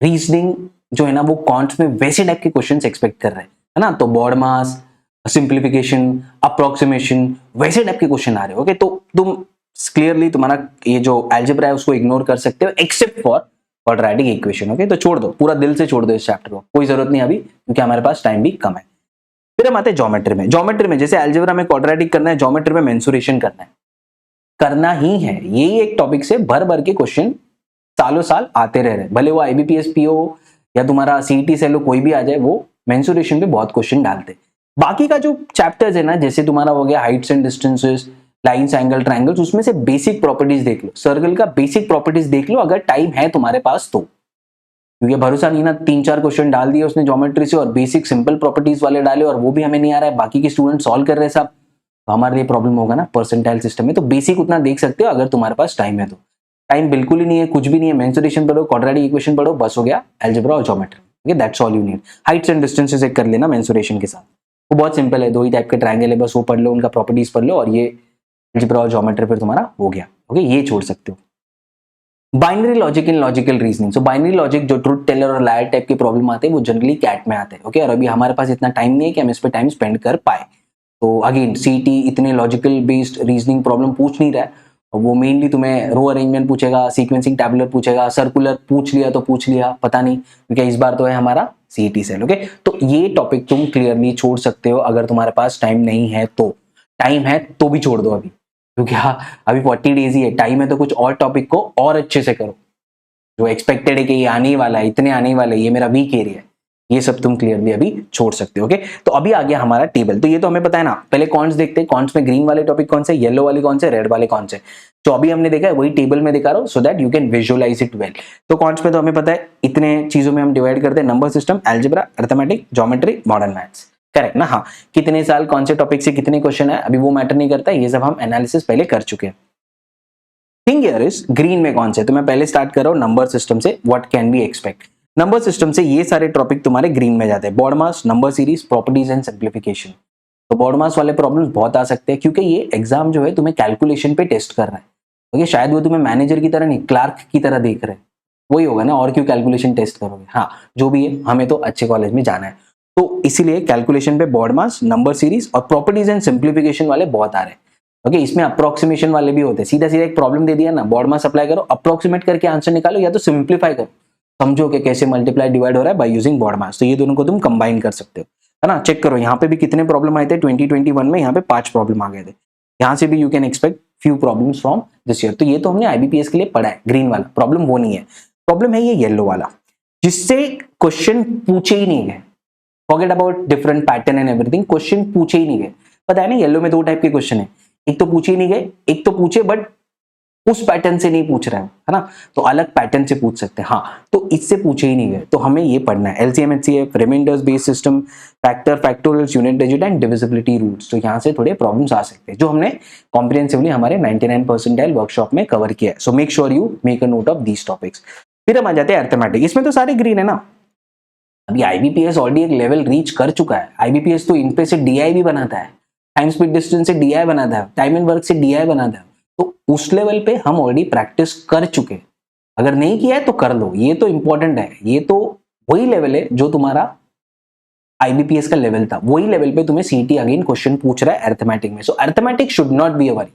reasoning जो है ना, वो कॉन्ट्स में वैसे टाइप के क्वेश्चंस एक्सपेक्ट कर रहे हैं, है ना। तो बॉड मास, सिंप्लीफिकेशन, अप्रोक्सीमेशन, वैसे टाइप के क्वेश्चन आ रहे हैं। ओके, तो तुम क्लियरली तुम्हारा ये जो अलजेब्रा है उसको इग्नोर कर सकते हो except for quadratic equation. Okay, तो छोड़ दो, पूरा दिल से छोड़ दो इस चैप्टर को, कोई जरूरत नहीं अभी, क्योंकि हमारे पास टाइम भी कम है। फिर हम आते हैं ज्योमेट्री में। ज्योमेट्री में जैसे अलजेब्रा में क्वाड्रेटिक करना है, ज्योमेट्री में मेंसुरेशन करना ही है। यही एक टॉपिक से भर भर के क्वेश्चन सालों साल आते रह रहे, भले वो आईबीपीएस पीओ या तुम्हारा सीईटी से लो, कोई भी आ जाए, वो मेंसुरेशन पे बहुत क्वेश्चन डालते। बाकी का जो चैप्टर्स है ना, जैसे तुम्हारा हो गया Heights and distances, lines, angle, triangles, उसमें से बेसिक प्रॉपर्टीज देख लो, सर्कल का बेसिक प्रॉपर्टीज देख लो, अगर टाइम है तुम्हारे पास तो। क्योंकि भरोसा नहीं ना, 3-4 क्वेश्चन डाल दिए उसने ज्योमेट्री से और बेसिक सिंपल प्रॉपर्टीज वाले डाले, और वो भी हमें नहीं आ रहा है, बाकी के स्टूडेंट सॉल्व कर रहे हैं सब, तो हमारे लिए प्रॉब्लम होगा ना परसेंटाइल सिस्टम में। तो बेसिक उतना देख सकते हो अगर तुम्हारे पास टाइम है तो। टाइम बिल्कुल ही नहीं है, कुछ भी नहीं है, मेंसुरेशन पढ़ो, क्वाड्रेटिक इक्वेशन पढ़ो, बस हो गया अलजेब्रा और geometry. Okay, that's all you need. Heights and distances एक कर लेना मेंसुरेशन के साथ, वो बहुत सिंपल है, 2 ही टाइप के ट्रायंगल है, बस वो पढ़ लो, उनका प्रॉपर्टीज पढ़ लो, और ये अलजेब्रा और ज्योमेट्री फिर तुम्हारा हो गया। ओके, ये छोड़ सकते हो। Binary logic in logical reasoning. So binary logic जो ट्रुथ टेलर और लायर टाइप के प्रॉब्लम आते हैं, वो जनरली कैट में आते हैं। ओके, और अभी हमारे पास इतना टाइम नहीं है कि हम इस पे टाइम स्पेंड कर पाए। तो अगेन सीईटी इतने लॉजिकल बेस्ड रीजनिंग प्रॉब्लम पूछ नहीं रहा है, वो मेनली तुम्हें रो अरेंजमेंट पूछेगा, सीक्वेंसिंग टैबुलर पूछेगा, सर्कुलर पूछ लिया तो पूछ लिया, पता नहीं, क्योंकि इस बार तो है हमारा सीईटी सेल। ओके, तो ये टॉपिक तुम क्लियरली छोड़ सकते हो अगर तुम्हारे पास टाइम नहीं है तो। टाइम है तो भी छोड़ दो अभी, क्योंकि हाँ अभी 40 डेज ही है, टाइम है तो कुछ और टॉपिक को और अच्छे से करो। जो एक्सपेक्टेड है कि ये आने वाला है, इतने आने वाले, ये मेरा वीक एरिया है, ये सब तुम क्लियरली अभी छोड़ सकते हो। ओके, तो अभी आ गया हमारा टेबल। तो ये तो हमें पता है ना। पहले कॉन्स देखते हैं, कॉन्स में ग्रीन वाले टॉपिक कौन से, येलो वाले कौन से, रेड वाले कौन से। तो अभी हमने देखा है वही टेबल में दिखा रहा हूं, so that you can visualise it well. तो कॉन्स में तो हमें पता है इतने चीजों में हम डिवाइड करते हैं, number system, algebra, arithmetic, geometry, modern maths, correct ना। हाँ, कितने साल कौन से टॉपिक से कितने क्वेश्चन है अभी वो मैटर नहीं करता, ये सब हम एनालिसिस पहले कर चुके हैं। थिंग हियर इज ग्रीन में कौन से, तो मैं पहले स्टार्ट कर रहा हूं नंबर सिस्टम से। What can be expect, number system से ये सारे टॉपिक तुम्हारे ग्रीन में जाते हैं। BODMAS, number series, properties and simplification. तो बॉड मास वाले प्रॉब्लम्स बहुत आ सकते हैं, क्योंकि ये एग्जाम जो है तुम्हें कैलकुलेशन पे टेस्ट कर रहा है। ओके, शायद वो तुम्हें मैनेजर की तरह नहीं, क्लार्क की तरह देख रहे हैं, वही होगा ना, और क्यों कैलकुलेशन टेस्ट करोगे। हाँ, जो भी है, हमें तो अच्छे कॉलेज में जाना है, तो इसीलिए कैलकुलेशन पे बॉड मास, नंबर सीरीज और प्रॉपर्टीज एंड सिंप्लीफिकेशन वाले बहुत आ रहे हैं। ओके, इसमें अप्रोक्सीमेशन वाले भी होते हैं। सीधा सीधा एक प्रॉब्लम दे दिया ना, बॉड मास अप्लाई करो, अप्रोक्सीमेट करके आंसर निकालो, या तो सिंप्लीफाई करो, समझो कि कैसे मल्टीप्लाई डिवाइड हो रहा है बाय यूजिंग बॉड मास। तो ये दोनों को तुम कंबाइन कर सकते हो, है ना। चेक करो यहाँ पे भी कितने प्रॉब्लम आए थे 2021 में, यहाँ पे 5 प्रॉब्लम आ गए थे। यहाँ से भी you can expect few problems from this year. तो ये तो हमने आईबीपीएस के लिए पढ़ा है, ग्रीन वाला प्रॉब्लम वो नहीं है। प्रॉब्लम है ये येलो वाला, जिससे क्वेश्चन पूछे ही नहीं गए। Forget about different pattern and everything, question पूछे ही नहीं गए। पता है ना, येलो में 2 टाइप के क्वेश्चन है, एक तो पूछे ही नहीं गए, एक तो पूछे बट उस पैटर्न से नहीं पूछ रहे हैं, है ना, तो अलग पैटर्न से पूछ सकते हैं। हाँ, तो इससे पूछे ही नहीं गए, तो हमें ये पढ़ना है। LCM, HCF, reminders based system, factor, factorials, unit digit and divisibility rules. तो यहाँ से थोड़े प्रॉब्लम्स आ सकते हैं, जो हमने कॉम्प्रिहेंसिवली हमारे 99 परसेंटाइल वर्कशॉप में कवर किया है। So make sure you make a note of these topics. फिर हम आ जाते हैं अरिथमेटिक। इसमें तो सारे ग्रीन है ना। अभी आईबीपीएस ऑलरेडी एक लेवल रीच कर चुका है। आईबीपीएस तो इन पे से डीआई भी बनाता है, टाइम स्पीड डिस्टेंस से डीआई बनाता है, टाइम एंड वर्क से डीआई बनाता है। तो उस लेवल पे हम ऑलरेडी प्रैक्टिस कर चुके हैं। अगर नहीं किया है तो कर लो, ये तो इंपॉर्टेंट है। ये तो वही लेवल है जो तुम्हारा आईबीपीएस का लेवल था, वही लेवल पे तुम्हें सीटी अगेन क्वेश्चन पूछ रहा है अरिथमेटिक में। So arithmetic should not be a worry.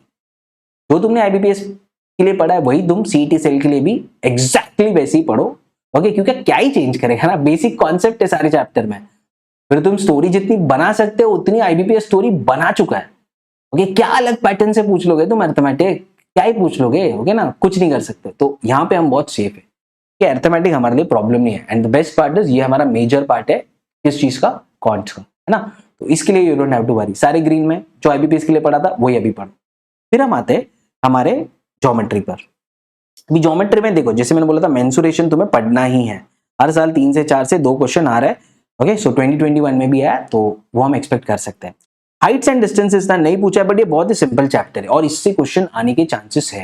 जो तुमने आईबीपीएस के लिए पढ़ा है वही तुम सीटी सेल के लिए भी एग्जैक्टली वैसे ही पढ़ो। ओके, क्योंकि क्या ही चेंज करेगा ना, बेसिक कॉन्सेप्ट है सारे चैप्टर में। फिर तुम स्टोरी जितनी बना सकते हो उतनी आईबीपीएस स्टोरी बना चुका है। ओके, क्या अलग पैटर्न से पूछ लोगे तुम अरिथमेटिक, क्या ही पूछ लोगे, ओके ना, कुछ नहीं कर सकते। तो यहाँ पे हम बहुत सेफ है कि अर्थमेटिक हमारे लिए प्रॉब्लम नहीं है। And the best part is ये हमारा मेजर पार्ट है किस चीज का, कॉन्ट्स का, है ना। तो इसके लिए you don't have to worry, सारे ग्रीन में जो आईबीपीएस के लिए पढ़ा था वही अभी पढ़ो। फिर हम आते हमारे ज्योमेट्री पर। अभी ज्योमेट्री में देखो, जैसे मैंने बोला था मेंसुरेशन तुम्हें पढ़ना ही है, हर साल 3 से 4 से 2 क्वेश्चन आ रहे हैं, ओके। सो 2021 में भी आया तो वो हम एक्सपेक्ट कर सकते हैं। हाइट्स एंड डिस्टेंसेस ना नहीं पूछा है, बट ये बहुत ही सिंपल चैप्टर है और इससे क्वेश्चन आने के चांसेस है,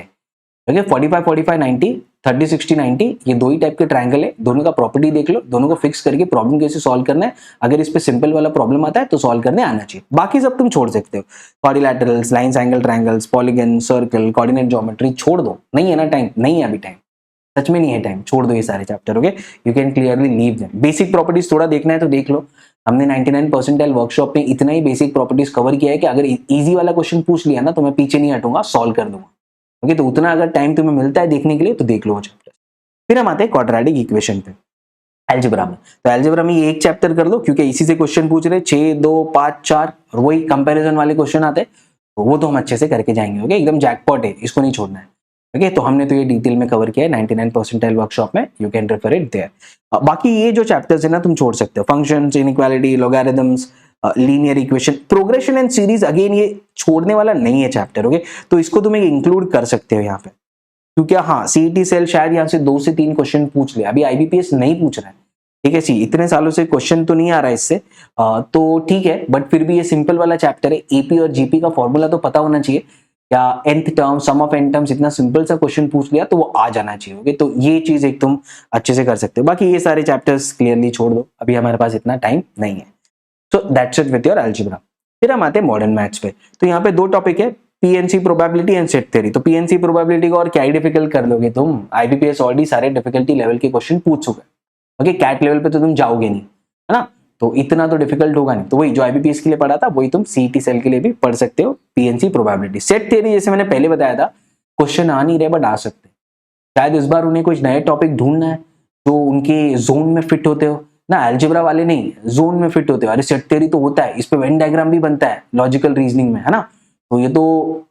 ओके। 45 45 90, 30 60 90, ये दो ही टाइप के ट्रायंगल है, दोनों का प्रॉपर्टी देख लो, दोनों को फिक्स करके प्रॉब्लम कैसे सॉल्व करना है, अगर इस पे सिंपल वाला प्रॉब्लम आता है तो सॉल्व करने आना चाहिए, बाकी सब तुम छोड़ सकते हो। Quadrilaterals, lines, angle, triangles, polygon, circle, coordinate geometry छोड़ दो, नहीं है ना टाइम, नहीं है अभी टाइम, सच में नहीं है टाइम, छोड़ दो ये सारे chapter, okay. You can clearly leave them. Basic properties थोड़ा देखना है तो देख लो, हमने 99 परसेंटाइल वर्कशॉप में इतना ही बेसिक प्रॉपर्टीज कवर किया है कि अगर इजी वाला क्वेश्चन पूछ लिया ना तो मैं पीछे नहीं हटूंगा, सॉल्व कर दूंगा, ओके। तो उतना अगर टाइम तुम्हें मिलता है देखने के लिए तो देख लो वो चैप्टर। फिर हम आते हैं क्वाड्रेटिक इक्वेशन पे, अलजेब्रा में। तो अलजेब्रा में ये एक चैप्टर कर दो क्योंकि इसी से क्वेश्चन पूछ रहे 6 2 5 4 और वही कंपैरिजन वाले क्वेश्चन आते हैं, तो वो तो हम अच्छे से करके जाएंगे, ओके। एकदम जैकपॉट है, इसको नहीं छोड़ना है, ओके। तो हमने तो ये डिटेल में कवर किया है 99 परसेंटाइल वर्कशॉप में, you can refer it there. बाकी ये जो चैप्टर्स है ना तुम छोड़ सकते हो, functions, inequality, logarithms, linear equation, progression and series, again ये छोड़ने वाला नहीं है चैप्टर, ओके। तो इसको तुम इंक्लूड कर सकते हो यहाँ पे, क्योंकि हाँ सीईटी सेल शायद यहाँ से 2 से 3 क्वेश्चन पूछ ले, अभी आईबीपीएस नहीं पूछ रहा है, ठीक है। सी इतने सालों से क्वेश्चन तो नहीं आ रहा है इससे, तो ठीक है, बट फिर भी ये सिंपल वाला चैप्टर है, एपी और जीपी का फॉर्मूला तो पता होना चाहिए, या nth term, sum of n terms, इतना सिंपल सा क्वेश्चन पूछ लिया तो वो आ जाना चाहिए, ओके। तो ये चीज एक तुम अच्छे से कर सकते हो, बाकी ये सारे चैप्टर्स क्लियरली छोड़ दो, अभी हमारे पास इतना टाइम नहीं है। So that's it with your algebra. फिर हम आते हैं मॉडर्न मैथ्स पे। तो यहाँ पे 2 टॉपिक है, PNC probability and set theory. तो पीएनसी प्रोबेबिलिटी को और क्या ही डिफिकल्ट कर लोगे तुम, आईबीपीएस ऑलरेडी सारे डिफिकल्टी लेवल के क्वेश्चन पूछ चुके, ओके। कैट लेवल पे तो तुम जाओगे नहीं, है ना, तो इतना तो डिफिकल्ट होगा नहीं। तो वही जो आईबीपीएस के लिए पढ़ा था वही तुम सीईटी सेल के लिए भी पढ़ सकते हो, पीएनसी प्रोबेबिलिटी। सेट थ्योरी जैसे मैंने पहले बताया था, क्वेश्चन आ नहीं रहे बट आ सकते, शायद इस बार उन्हें कुछ नए टॉपिक ढूंढना है जो उनके जोन में फिट होते हो ना, अलजेब्रा वाले नहीं, जोन में फिट होते हो। अरे सेट थ्योरी तो होता है, इस पे वेन डायग्राम भी बनता है लॉजिकल रीजनिंग में, है ना। तो ये तो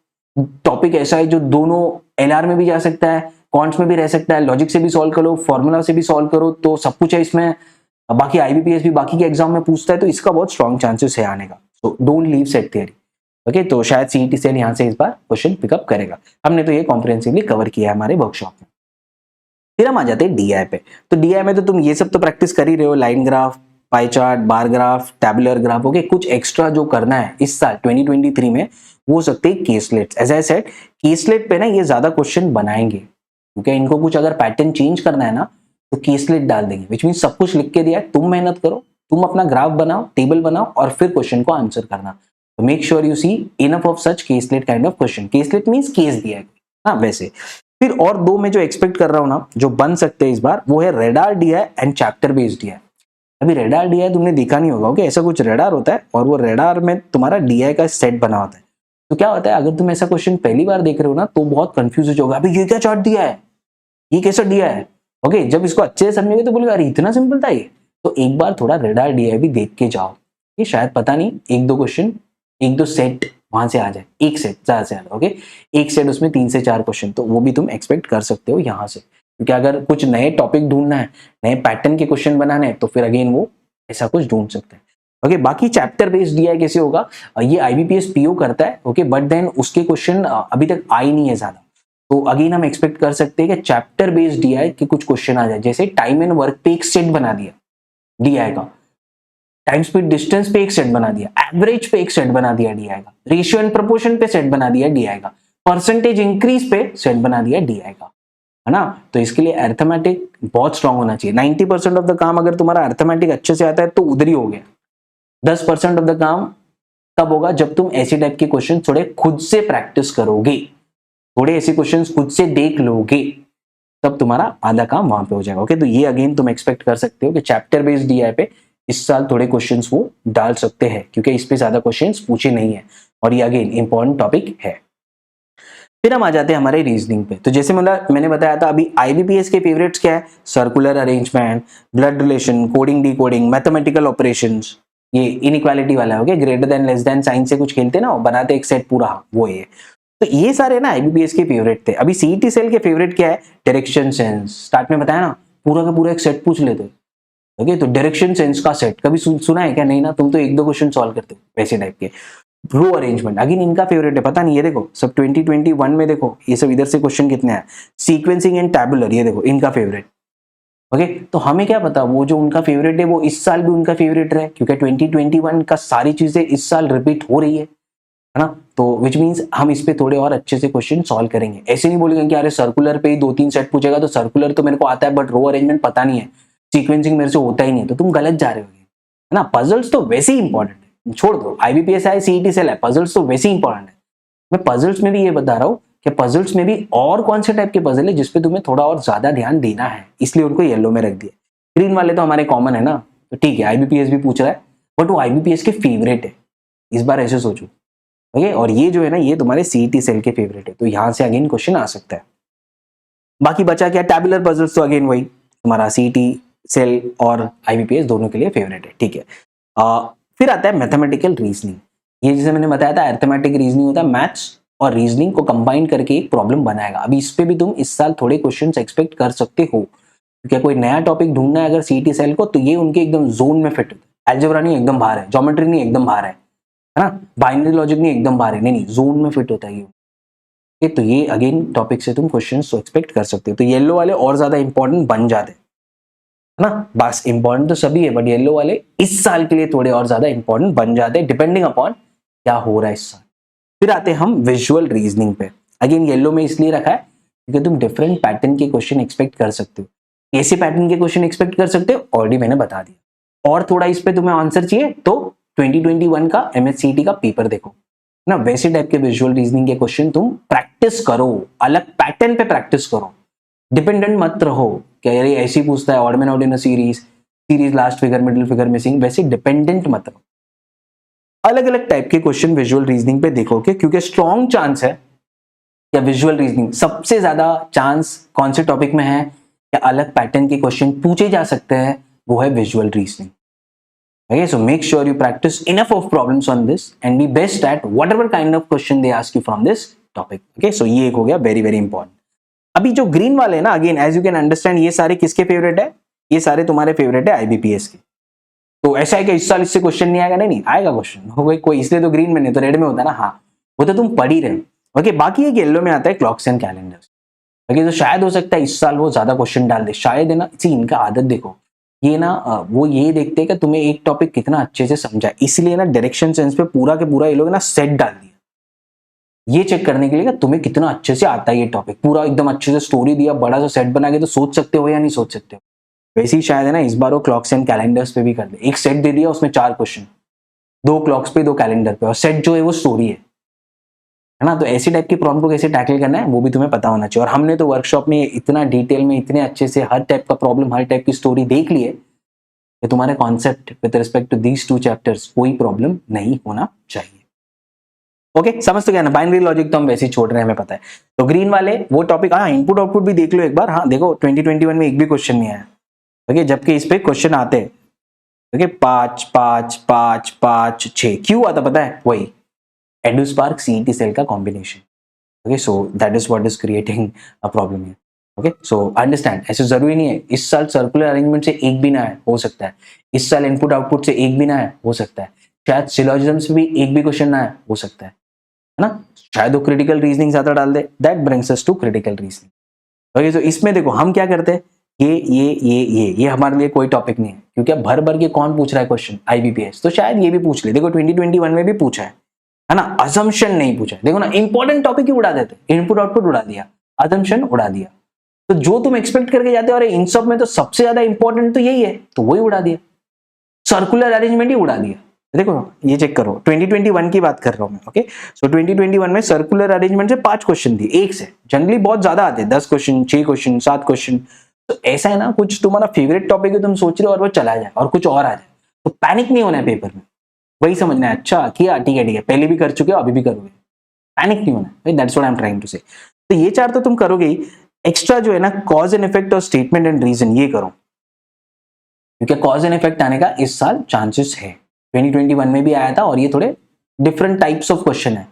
टॉपिक ऐसा है जो दोनों एलआर में भी जा सकता है, कॉन्ट्स में भी रह सकता है, लॉजिक से भी सॉल्व करो, फॉर्मूला से भी सॉल्व करो, तो सब कुछ है इसमें। बाकी आईबीपीएस भी बाकी के एग्जाम में पूछता है, तो इसका बहुत स्ट्रॉन्ग चांसेस है आने का। So don't leave set theory, okay. तो शायद सीईटी सेल यहाँ से इस बार क्वेश्चन पिकअप करेगा, हमने तो ये कॉम्प्रिहेंसिवली कवर किया है हमारे वर्कशॉप में। फिर हम आ जाते हैं डीआई पे। तो डीआई में तो तुम ये सब तो प्रैक्टिस कर ही रहे हो, लाइन ग्राफ, पाई chart, bar graph, tabular graph, okay. कुछ एक्स्ट्रा जो करना है इस साल 2023 में वो हो सकते हैं caselets. As I said, caselet पे ना ये ज्यादा क्वेश्चन बनाएंगे, क्योंकि इनको कुछ अगर पैटर्न चेंज करना है ना तो केसलेट डाल देंगे, विच मीन सब कुछ लिख के दिया है, तुम मेहनत करो, तुम अपना ग्राफ बनाओ, टेबल बनाओ और फिर क्वेश्चन को आंसर करना। तो make sure you see enough of such caselet kind of question. Caselet means case दिया है, हाँ वैसे। फिर और 2 में जो एक्सपेक्ट कर रहा हूं ना जो बन सकते हैं इस बार, वो है radar DI and chapter based DI. अभी रेडार डीआई तुमने देखा नहीं होगा, ओके। ऐसा कुछ रेडार होता है और वो रेडार में तुम्हारा डीआई का सेट बना होता है। तो क्या होता है, अगर तुम ऐसा क्वेश्चन पहली बार देख रहे हो ना तो बहुत कंफ्यूज होगा, अभी ये क्या चार्ट दिया है, ये कैसा दिया है, ओके। जब इसको अच्छे से समझोगे तो बोलोगे अरे इतना सिंपल था ये। तो एक बार थोड़ा रेडार डीआई भी देख के जाओ, ये शायद पता नहीं 1-2 क्वेश्चन, 1-2 सेट वहां से आ जाए, एक सेट ज्यादा से ज्यादा, ओके। एक सेट उसमें 3 से 4 क्वेश्चन, तो वो भी तुम एक्सपेक्ट कर सकते हो यहाँ से, क्योंकि अगर कुछ नए टॉपिक ढूंढना है, नए पैटर्न के क्वेश्चन बनाने हैं, तो फिर अगेन वो ऐसा कुछ ढूंढ सकते हैं, ओके। बाकी चैप्टर बेस्ड डीआई कैसे होगा, ये आईबीपीएस पीओ करता है, ओके, बट देन उसके क्वेश्चन अभी तक आए नहीं है ज्यादा। तो अगेन हम एक्सपेक्ट कर सकते हैं कि चैप्टर बेस्ड डीआई के कुछ क्वेश्चन आ जाए, जैसे टाइम एंड वर्क पे एक सेट बना दिया डीआई का, टाइम स्पीड डिस्टेंस पे एक सेट बना दिया, एवरेज पे एक सेट बना दिया डीआई का, रेशियो एंड प्रोपोर्शन पे सेट बना दिया डीआई का, परसेंटेज इंक्रीज पे सेट बना दिया डीआई का, है ना। तो इसके लिए अर्थमेटिक बहुत स्ट्रांग होना चाहिए। 90% ऑफ द काम अगर तुम्हारा अर्थमेटिक अच्छे से आता है तो उधर ही हो गया। 10% ऑफ द काम तब होगा जब तुम ऐसे टाइप के क्वेश्चन थोड़े खुद से प्रैक्टिस करोगे, थोड़े ऐसे क्वेश्चन खुद से देख लोगे, तब तुम्हारा आधा काम वहां पे हो जाएगा, ओके। तो ये अगेन तुम एक्सपेक्ट कर सकते हो कि चैप्टर बेस्ड डीआई पे इस साल थोड़े क्वेश्चंस वो डाल सकते हैं, क्योंकि इस पे ज्यादा क्वेश्चंस पूछे नहीं है और ये अगेन इंपॉर्टेंट टॉपिक है। फिर हम आ जाते हैं हमारे रीजनिंग पे। तो जैसे मैंने बताया था, अभी आईबीपीएस के फेवरेट्स क्या है, circular arrangement, blood relation, coding decoding, mathematical operations, ये इनइक्वालिटी वाला है, okay. Greater than less than sign से कुछ खेलते ना, बनाते एक सेट पूरा, वो है। तो ये सारे ना आईबीपीएस के फेवरेट थे। अभी सीईटी सेल के फेवरेट क्या है? Direction sense. स्टार्ट में बताया ना, पूरा का पूरा एक सेट पूछ लेते। ओके, तो डायरेक्शन सेंस का सेट कभी सुना है क्या? नहीं ना, तुम तो एक दो क्वेश्चन सॉल्व करते हो वैसे टाइप के। रो अरेंजमेंट अगेन इनका फेवरेट है, पता नहीं, ये देखो सब 2021 में देखो ये सब इधर से क्वेश्चन कितने हैं। सीक्वेंसिंग एंड टैबुलर, ये देखो इनका फेवरेट। ओके, तो हमें क्या पता वो जो उनका फेवरेट है वो इस साल भी उनका फेवरेट रहे, क्योंकि 2021 का सारी चीजें इस साल रिपीट हो रही है ना। तो विच मीन्स हम इस पे थोड़े और अच्छे से क्वेश्चन सॉल्व करेंगे। ऐसे नहीं बोलेंगे कि अरे सर्कुलर पे ही 2-3 सेट पूछेगा, तो सर्कुलर तो मेरे को आता है बट रो अरेंजमेंट पता नहीं है, सीक्वेंसिंग मेरे से होता ही नहीं है, तो तुम गलत जा रहे हो, है ना। पजल्स तो वैसे ही इंपॉर्टेंट है, छोड़ दो आईबीपीएस है सीईटी सेल है, पजल्स तो वैसे ही इंपॉर्टेंट है। मैं पजल्स में भी ये बता रहा हूँ कि पजल्स में भी और कौन से टाइप के पजल है जिसपे तुम्हें थोड़ा और ज्यादा ध्यान देना है, इसलिए उनको येलो में रख दिया। ग्रीन वाले तो हमारे कॉमन है ना, तो ठीक है आईबीपीएस भी पूछ रहा है बट वो आईबीपीएस के फेवरेट है, इस बार ऐसे सोचो। ओके, और ये जो है ना ये तुम्हारे सीईटी सेल के फेवरेट है, तो यहां से अगेन क्वेश्चन आ सकता है। बाकी बचा क्या? टैबुलर पजल्स, तो अगेन वही तुम्हारा सीईटी सेल और आईबीपीएस दोनों के लिए फेवरेट है, ठीक है। फिर आता है मैथमेटिकल रीजनिंग। ये जैसे मैंने बताया था अरिथमेटिक रीजनिंग होता है, मैथ्स और रीजनिंग को कंबाइन करके एक प्रॉब्लम बनाएगा। अभी इस पे भी तुम इस साल थोड़े क्वेश्चंस एक्सपेक्ट कर सकते हो, क्योंकि कोई नया टॉपिक ढूंढना है अगर सीईटी सेल को, तो ये उनके एकदम जोन में फिट है। अलजेब्रा नहीं एकदम बाहर है, ज्योमेट्री नहीं एकदम बाहर है ना, बाइनरी लॉजिक नहीं एकदम बाहर है, नहीं जोन में फिट होता है ये। तो ये अगेन टॉपिक से तुम क्वेश्चंस तो एक्सपेक्ट कर सकते हो। तो येलो वाले और ज्यादा इंपॉर्टेंट बन जाते हैं ना, बस इंपॉर्टेंट तो सभी है बट येलो वाले इस साल के लिए थोड़े और ज्यादा इंपॉर्टेंट बन जाते हैं, डिपेंडिंग अपॉन क्या हो रहा है इस साल। फिर आते हैं हम विजुअल रीजनिंग पे। अगेन येलो में इसलिए रखा है क्योंकि तुम डिफरेंट पैटर्न के क्वेश्चन एक्सपेक्ट कर सकते हो। ऐसे पैटर्न के क्वेश्चन एक्सपेक्ट कर सकते हो, ऑलरेडी मैंने बता दिया। और थोड़ा इस पे तुम्हें आंसर चाहिए तो 2021 का एमएससीईटी का पेपर देखो ना, वैसे टाइप के विजुअल रीजनिंग के क्वेश्चन तुम प्रैक्टिस करो, अलग पैटर्न पे प्रैक्टिस करो। डिपेंडेंट मत रहो कि अरे ऐसे ही पूछता है odd man out in a series last figure middle figure missing, वैसे डिपेंडेंट मत रहो। अलग अलग टाइप के क्वेश्चन विजुअल रीजनिंग पे देखोगे, क्योंकि स्ट्रॉन्ग चांस है या विजुअल रीजनिंग सबसे ज्यादा चांस कौन से टॉपिक में है या अलग पैटर्न के क्वेश्चन पूछे जा सकते हैं, वो है visual reasoning. Okay, so make sure you practice enough of problems on this and be best at whatever kind of question they ask you from this topic. Okay, so ये एक हो गया very very important. अभी जो green वाले ना, again as you can understand ये सारे किसके फेवरेट है? ये सारे तुम्हारे फेवरेट है आईबीपीएस के। तो ऐसा है कि इस साल इससे क्वेश्चन नहीं आएगा? नहीं आएगा क्वेश्चन, हो गई कोई, इसलिए तो ग्रीन में नहीं तो रेड में होता है ना, हाँ वो तो तुम पढ़ ही रहे हो। ओके, बाकी एक येलो में आता है क्लॉक्स एंड कैलेंडर्स। ओके, तो शायद हो सकता है इस साल वो ज्यादा क्वेश्चन डाल दे, शायद है ना। इसी इनका आदत देखो, ये ना वो ये देखते हैं कि तुम्हें एक टॉपिक कितना अच्छे से समझा, इसलिए ना डायरेक्शन सेंस पे पूरा के पूरा ये लोग ना सेट डाल दिया, ये चेक करने के लिए कि तुम्हें कितना अच्छे से आता है ये टॉपिक। पूरा एकदम अच्छे से स्टोरी दिया, बड़ा सा सेट बना के, तो सोच सकते हो या नहीं सोच सकते हो। वैसे ही शायद है ना इस बार वो क्लॉक्स एंड कैलेंडर्स पे भी कर दे, एक सेट दे दिया उसमें 4 क्वेश्चन, 2 क्लॉक्स पे 2 कैलेंडर पे, और सेट जो है वो स्टोरी है ना। तो ऐसी टाइप की प्रॉब्लम को कैसे टैकल करना है वो भी तुम्हें पता होना चाहिए। और हमने तो वर्कशॉप में इतना डिटेल में इतने अच्छे से हर टाइप का प्रॉब्लम, हर टाइप की स्टोरी देख ली है कि तुम्हारे concept with respect to these 2 chapters कोई प्रॉब्लम नहीं होना चाहिए। ओके, समझ तो गया ना। बाइनरी लॉजिक तो हम वैसे ही छोड़ रहे हैं, हमें पता है। तो ग्रीन वाले वो टॉपिक, हाँ इनपुट आउटपुट भी देख लो एक बार। हाँ देखो 2021 में एक भी क्वेश्चन नहीं आया, ओके, जबकि इस पे क्वेश्चन आते हैं। ओके, 5 5 5 5 6 क्यों आता पता है? वही एडुस्पार्क सीईटी सेल का combination. Okay, so that is what is creating a problem here. Okay, so understand, ऐसे जरूरी नहीं है इस साल सर्कुलर अरेंजमेंट से एक भी ना है, हो सकता है इस साल इनपुट आउटपुट से एक भी ना है, हो सकता है शायद सिलोजिज्म से भी एक भी क्वेश्चन ना है, हो सकता है ना, शायद वो क्रिटिकल रीजनिंग ज्यादा डाल दे। That brings us to critical reasoning. Okay, so इसमें देखो हम क्या करते हैं, ये हमारे लिए कोई टॉपिक नहीं है, क्योंकि अब भर भर के कौन पूछ रहा है क्वेश्चन? आईबीपीएस, तो शायद ये भी पूछ ले। देखो 2021 में भी पूछा है ना, अजम्पशन नहीं पूछा। देखो ना, इंपॉर्टेंट टॉपिक ही उड़ा देते, इनपुट आउटपुट उड़ा दिया, अजम्पशन उड़ा दिया। तो जो तुम एक्सपेक्ट करके जाते हो, अरे इन सब में तो सबसे ज्यादा इंपॉर्टेंट तो यही है, तो वही उड़ा दिया, सर्कुलर अरेंजमेंट ही उड़ा दिया। देखो ये चेक करो, 2021 की बात कर रहा हूं मैं। ओके, सो 2021 में सर्कुलर अरेंजमेंट से 5 क्वेश्चन दिए, एक से जनरली बहुत ज्यादा आते हैं, 10 क्वेश्चन, 6 क्वेश्चन, 7 क्वेश्चन। तो ऐसा है ना, कुछ तुम्हारा फेवरेट टॉपिक है, तुम सोच रहे हो और वो चला जाए और कुछ और आ जाए, तो पैनिक नहीं होना है पेपर में, वही समझना है। अच्छा किया, ठीक है, पहले भी कर चुके हो, अभी भी करोगे, पैनिक नहीं होना है। That's what I am trying to say. तो ये 4 तो तुम करोगे ही, एक्स्ट्रा जो है ना कॉज एंड इफेक्ट और स्टेटमेंट एंड रीजन, ये करो, क्योंकि कॉज एंड इफेक्ट आने का इस साल चांसेस है। 2021 में भी आया था और ये थोड़े डिफरेंट टाइप्स ऑफ क्वेश्चन है,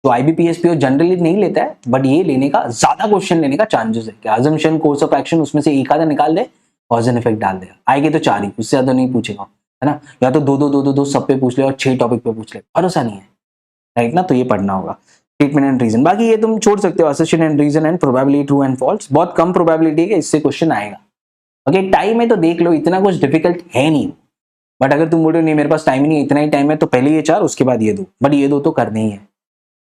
तो IBPS PO जनरली नहीं लेता है, बट ये लेने का ज्यादा क्वेश्चन लेने का चांसेस है कि अजम्पशन, कोर्स ऑफ एक्शन, उसमें से एक आधा निकाल दे, कॉज एंड इफेक्ट डाल देगा, आएंगे तो 4 ही, उससे ज्यादा नहीं पूछेगा, है ना। या तो दो सब पे पूछ ले और 6 टॉपिक पे पूछ ले, भरोसा नहीं है, राइट ना। तो ये पढ़ना होगा, स्टेटमेंट एंड रीजन। बाकी ये तुम छोड़ सकते हो, assertion and reason and probability, true and false, बहुत कम प्रोबेबिलिटी है इससे क्वेश्चन आएगा। ओके, टाइम है तो देख लो, इतना कुछ डिफिकल्ट है नहीं, बट अगर तुम बोलो नहीं मेरे पास टाइम ही नहीं, इतना ही टाइम है, तो पहले ये 4 उसके बाद ये 2, बट ये 2 तो करने ही है,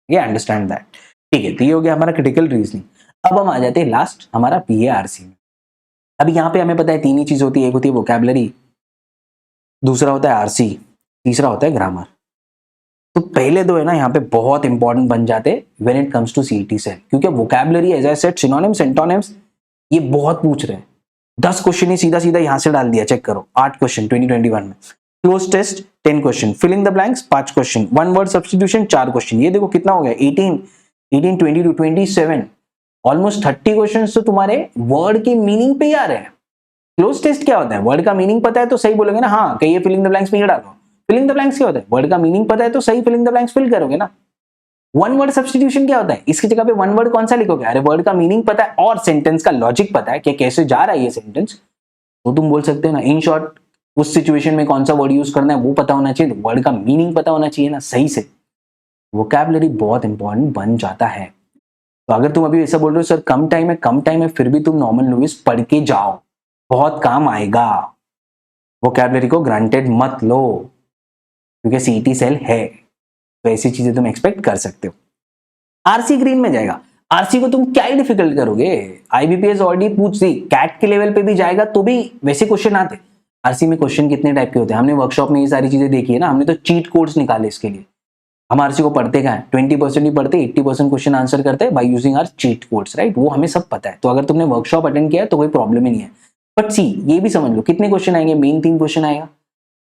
ये अंडरस्टैंड दैट। ठीक है, तो ये हो गया हमारा क्रिटिकल रीजनिंग। अब हम आ जाते हैं लास्ट हमारा PARC में। अब यहाँ पे हमें पता है 3 ही चीज होती है, एक होती है वोकैबुलरी, दूसरा होता है आरसी, तीसरा होता है ग्रामर। तो पहले 2 है ना यहाँ पे बहुत इंपॉर्टेंट बन जाते when it comes to CET cell, क्योंकि vocabulary as I said, synonyms, antonyms, ये बहुत पूछ रहे हैं। 10 क्वेश्चन ही सीधा सीधा यहाँ से डाल दिया, चेक करो, 8 क्वेश्चन 2021 में। Cloze test 10 question, filling the blanks 5 question, one word substitution 4 question. ये देखो कितना हो गया, 18, 22, 27, ऑलमोस्ट 30 क्वेश्चन तो तुम्हारे वर्ड की मीनिंग पे ही आ रहे हैं। क्लोज टेस्ट क्या होता है, वर्ड का मीनिंग पता है तो सही बोलोगे ना, हाँ कहिए फिलिंग द ब्लैंक्स में ये डालो। फिलिंग द ब्लैंक्स क्या होता है, वर्ड का मीनिंग पता है तो सही फिलिंग द ब्लैंक्स फिल करोगे ना। वन वर्ड सब्स्टिट्यूशन क्या होता है, इसकी जगह पे वन वर्ड कौन सा लिखोगे, अरे वर्ड का मीनिंग पता है और सेंटेंस का लॉजिक पता है कि कैसे जा रहा है ये सेंटेंस, तो तुम बोल सकते हो ना। इन शॉर्ट, उस सिचुएशन में कौन सा वर्ड यूज करना है वो पता होना चाहिए, तो वर्ड का मीनिंग पता होना चाहिए ना सही से। वोकैबुलरी बहुत इंपॉर्टेंट बन जाता है। तो अगर तुम अभी ऐसा बोल रहे हो सर कम टाइम है, फिर भी तुम नॉर्मल लुइस पढ़ के जाओ, बहुत काम आएगा। वोकैबुलरी को ग्रांटेड मत लो, क्योंकि CET सेल है, तो ऐसी चीजें तुम एक्सपेक्ट कर सकते हो। आरसी ग्रीन में जाएगा, आरसी को तुम क्या ही डिफिकल्ट करोगे, IBPS ऑलरेडी पूछ दी, कैट के लेवल पे भी जाएगा तो भी वैसे क्वेश्चन आते। आरसी में क्वेश्चन कितने टाइप के होते हैं, हमने वर्कशॉप में ये सारी चीजें देखी है ना, हमने तो चीट कोड्स निकाले इसके लिए। हम आरसी को पढ़ते क्या है, 20% ही पढ़ते, 80% क्वेश्चन आंसर करते हैं by using our cheat codes, right. वो हमें सब पता है, तो अगर तुमने वर्कशॉप अटेंड किया है तो कोई प्रॉब्लम ही नहीं है। बट सी ये भी समझ लो कितने क्वेश्चन आएंगे, मेन 3 क्वेश्चन आएगा,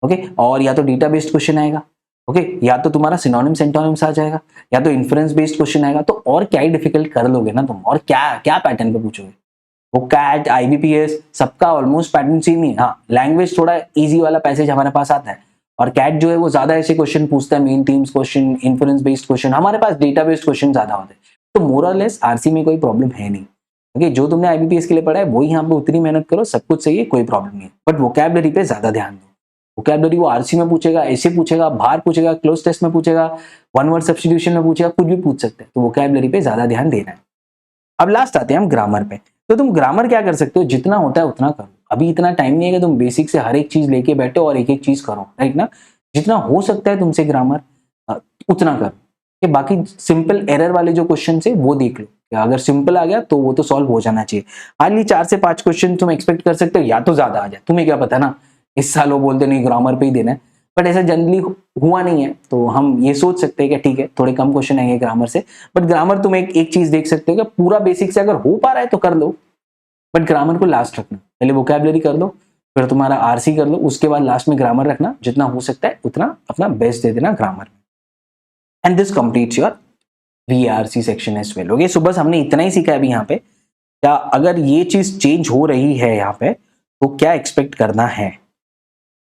ओके, और या तो डेटा बेस्ड क्वेश्चन आएगा, ओके, या तो तुम्हारा सिनोनिम्स एंटोनिम्स आ जाएगा, या तो इन्फ्रेंस बेस्ड क्वेश्चन आएगा। तो और क्या ही डिफिकल्ट कर लोगे ना तुम, और क्या क्या पैटर्न पे पूछोगे। वो कैट, IBPS सबका ऑलमोस्ट पैटर्न सेम ही। हाँ, लैंग्वेज थोड़ा इजी वाला पैसेज हमारे पास आता है, और कैट जो है वो ज्यादा ऐसे क्वेश्चन पूछता है, main themes question, inference based question, हमारे पास डेटा बेस्ड क्वेश्चन ज्यादा होते हैं। तो मोर और लेस आरसी में कोई प्रॉब्लम है नहीं, ओके। जो तुमने IBPS के लिए पढ़ा है वही यहाँ पे उतनी मेहनत करो, सब कुछ सही है, कोई प्रॉब्लम नहीं है। बट वोकैबुलरी पे ज्यादा ध्यान दो। वोकैबुलरी वो आरसी में पूछेगा, ऐसे पूछेगा, बाहर पूछेगा, क्लोज टेस्ट में पूछेगा, वन वर्ड सब्स्टिट्यूशन में पूछेगा, कुछ भी पूछ सकते हैं। तो वोकैबुलरी पे ज्यादा ध्यान देना है। अब लास्ट आते हैं हम ग्रामर पे। तो तुम ग्रामर क्या कर सकते हो, जितना होता है उतना करो। अभी इतना टाइम नहीं है कि तुम बेसिक से हर एक चीज लेके बैठो और एक एक चीज करो, राइट ना। जितना हो सकता है तुमसे ग्रामर उतना करो। कि बाकी सिंपल एरर वाले जो क्वेश्चन है वो देख लो, अगर सिंपल आ गया तो वो तो सॉल्व हो जाना चाहिए। हार्डली 4 से 5 क्वेश्चन तुम एक्सपेक्ट कर सकते हो, या तो ज्यादा आ जाए, तुम्हें क्या पता ना, इस साल वो बोलते नहीं ग्रामर पे ही देना है, बट ऐसा जनरली हुआ नहीं है। तो हम ये सोच सकते हैं कि ठीक है थोड़े कम क्वेश्चन आएंगे ग्रामर से, बट ग्रामर तुम एक चीज देख सकते हो कि पूरा बेसिक से अगर हो पा रहा है तो कर लो, बट ग्रामर को लास्ट रखना। पहले वोकैबुलरी कर लो, फिर तुम्हारा आरसी कर लो, उसके बाद लास्ट में ग्रामर रखना। जितना हो सकता है उतना अपना बेस्ट दे देना ग्रामर में, and this completes your VRC section as well. Okay, so बस हमने इतना ही सीखा है अभी यहाँ पे। क्या अगर ये चीज चेंज हो रही है यहाँ पे तो क्या एक्सपेक्ट करना है।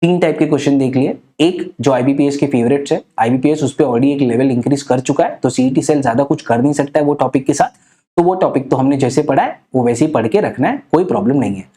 3 टाइप के क्वेश्चन देख लिए। एक जो IBPS के फेवरेट्स है, IBPS उस पर ऑलरेडी एक लेवल इंक्रीज कर चुका है, तो CET सेल ज्यादा कुछ कर नहीं सकता है वो टॉपिक के साथ। तो वो टॉपिक तो हमने जैसे पढ़ा है वो वैसे ही पढ़ के रखना है, कोई प्रॉब्लम नहीं है।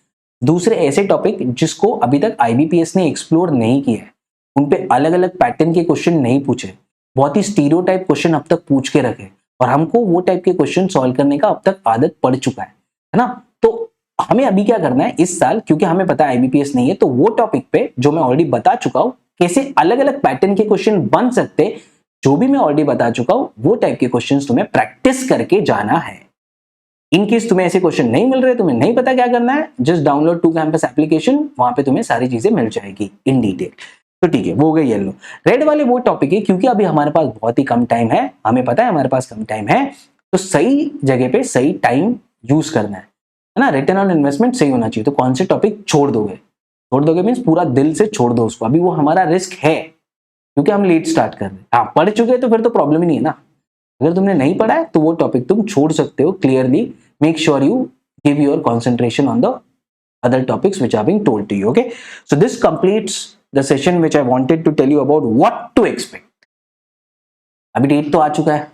दूसरे ऐसे टॉपिक जिसको अभी तक IBPS ने एक्सप्लोर नहीं किया है, उन पे अलग अलग पैटर्न के क्वेश्चन नहीं पूछे, बहुत ही स्टीरियोटाइप क्वेश्चन अब तक पूछ के रखे, और हमको वो टाइप के क्वेश्चन सॉल्व करने का अब तक आदत पड़ चुका है ना। तो हमें अभी क्या करना है इस साल, क्योंकि हमें पता है IBPS नहीं है, तो वो टॉपिक पे जो मैं ऑलरेडी बता चुका हूं कैसे अलग अलग पैटर्न के क्वेश्चन बन सकते, जो भी मैं ऑलरेडी बता चुका हूं वो टाइप के क्वेश्चंस तुम्हें प्रैक्टिस करके जाना है। इन केस तुम्हें ऐसे क्वेश्चन नहीं मिल रहे, तुम्हें नहीं पता क्या करना है, just download to campus application, वहां पे तुम्हें सारी चीजें मिल जाएगी इन डिटेल। तो ठीक है, वो हो गई येलो। रेड वाले वो टॉपिक है क्योंकि अभी हमारे पास बहुत ही कम टाइम है, हमें पता है हमारे पास कम टाइम है, तो सही जगह पे सही टाइम यूज करना है ना। रिटर्न ऑन इन्वेस्टमेंट सही होना चाहिए। तो कौन से टॉपिक छोड़ दोगे मीन्स पूरा दिल से छोड़ दो उसको, अभी वो हमारा रिस्क है क्योंकि हम लेट स्टार्ट कर रहे हैं। हाँ, पढ़ चुके हैं तो फिर तो प्रॉब्लम ही नहीं है ना। अगर तुमने नहीं पढ़ा है तो वो टॉपिक तुम छोड़ सकते हो clearly. Make sure you give your concentration on the other topics which are being told to you. Okay, so this completes the session which I wanted to tell you about what to expect. अभी date तो आ चुका है,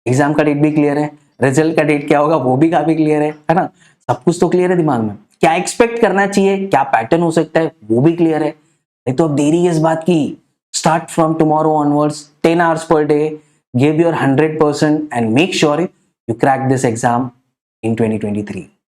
exam का date भी clear है, result का date क्या होगा वो भी काफी क्लियर है ना, सब कुछ तो क्लियर है दिमाग में, क्या एक्सपेक्ट करना चाहिए, क्या पैटर्न हो सकता है वो भी क्लियर है। नहीं तो अब देरी है इस बात की, start from tomorrow onwards 10 hours per day, give your 100% and make sure you crack this exam in 2023।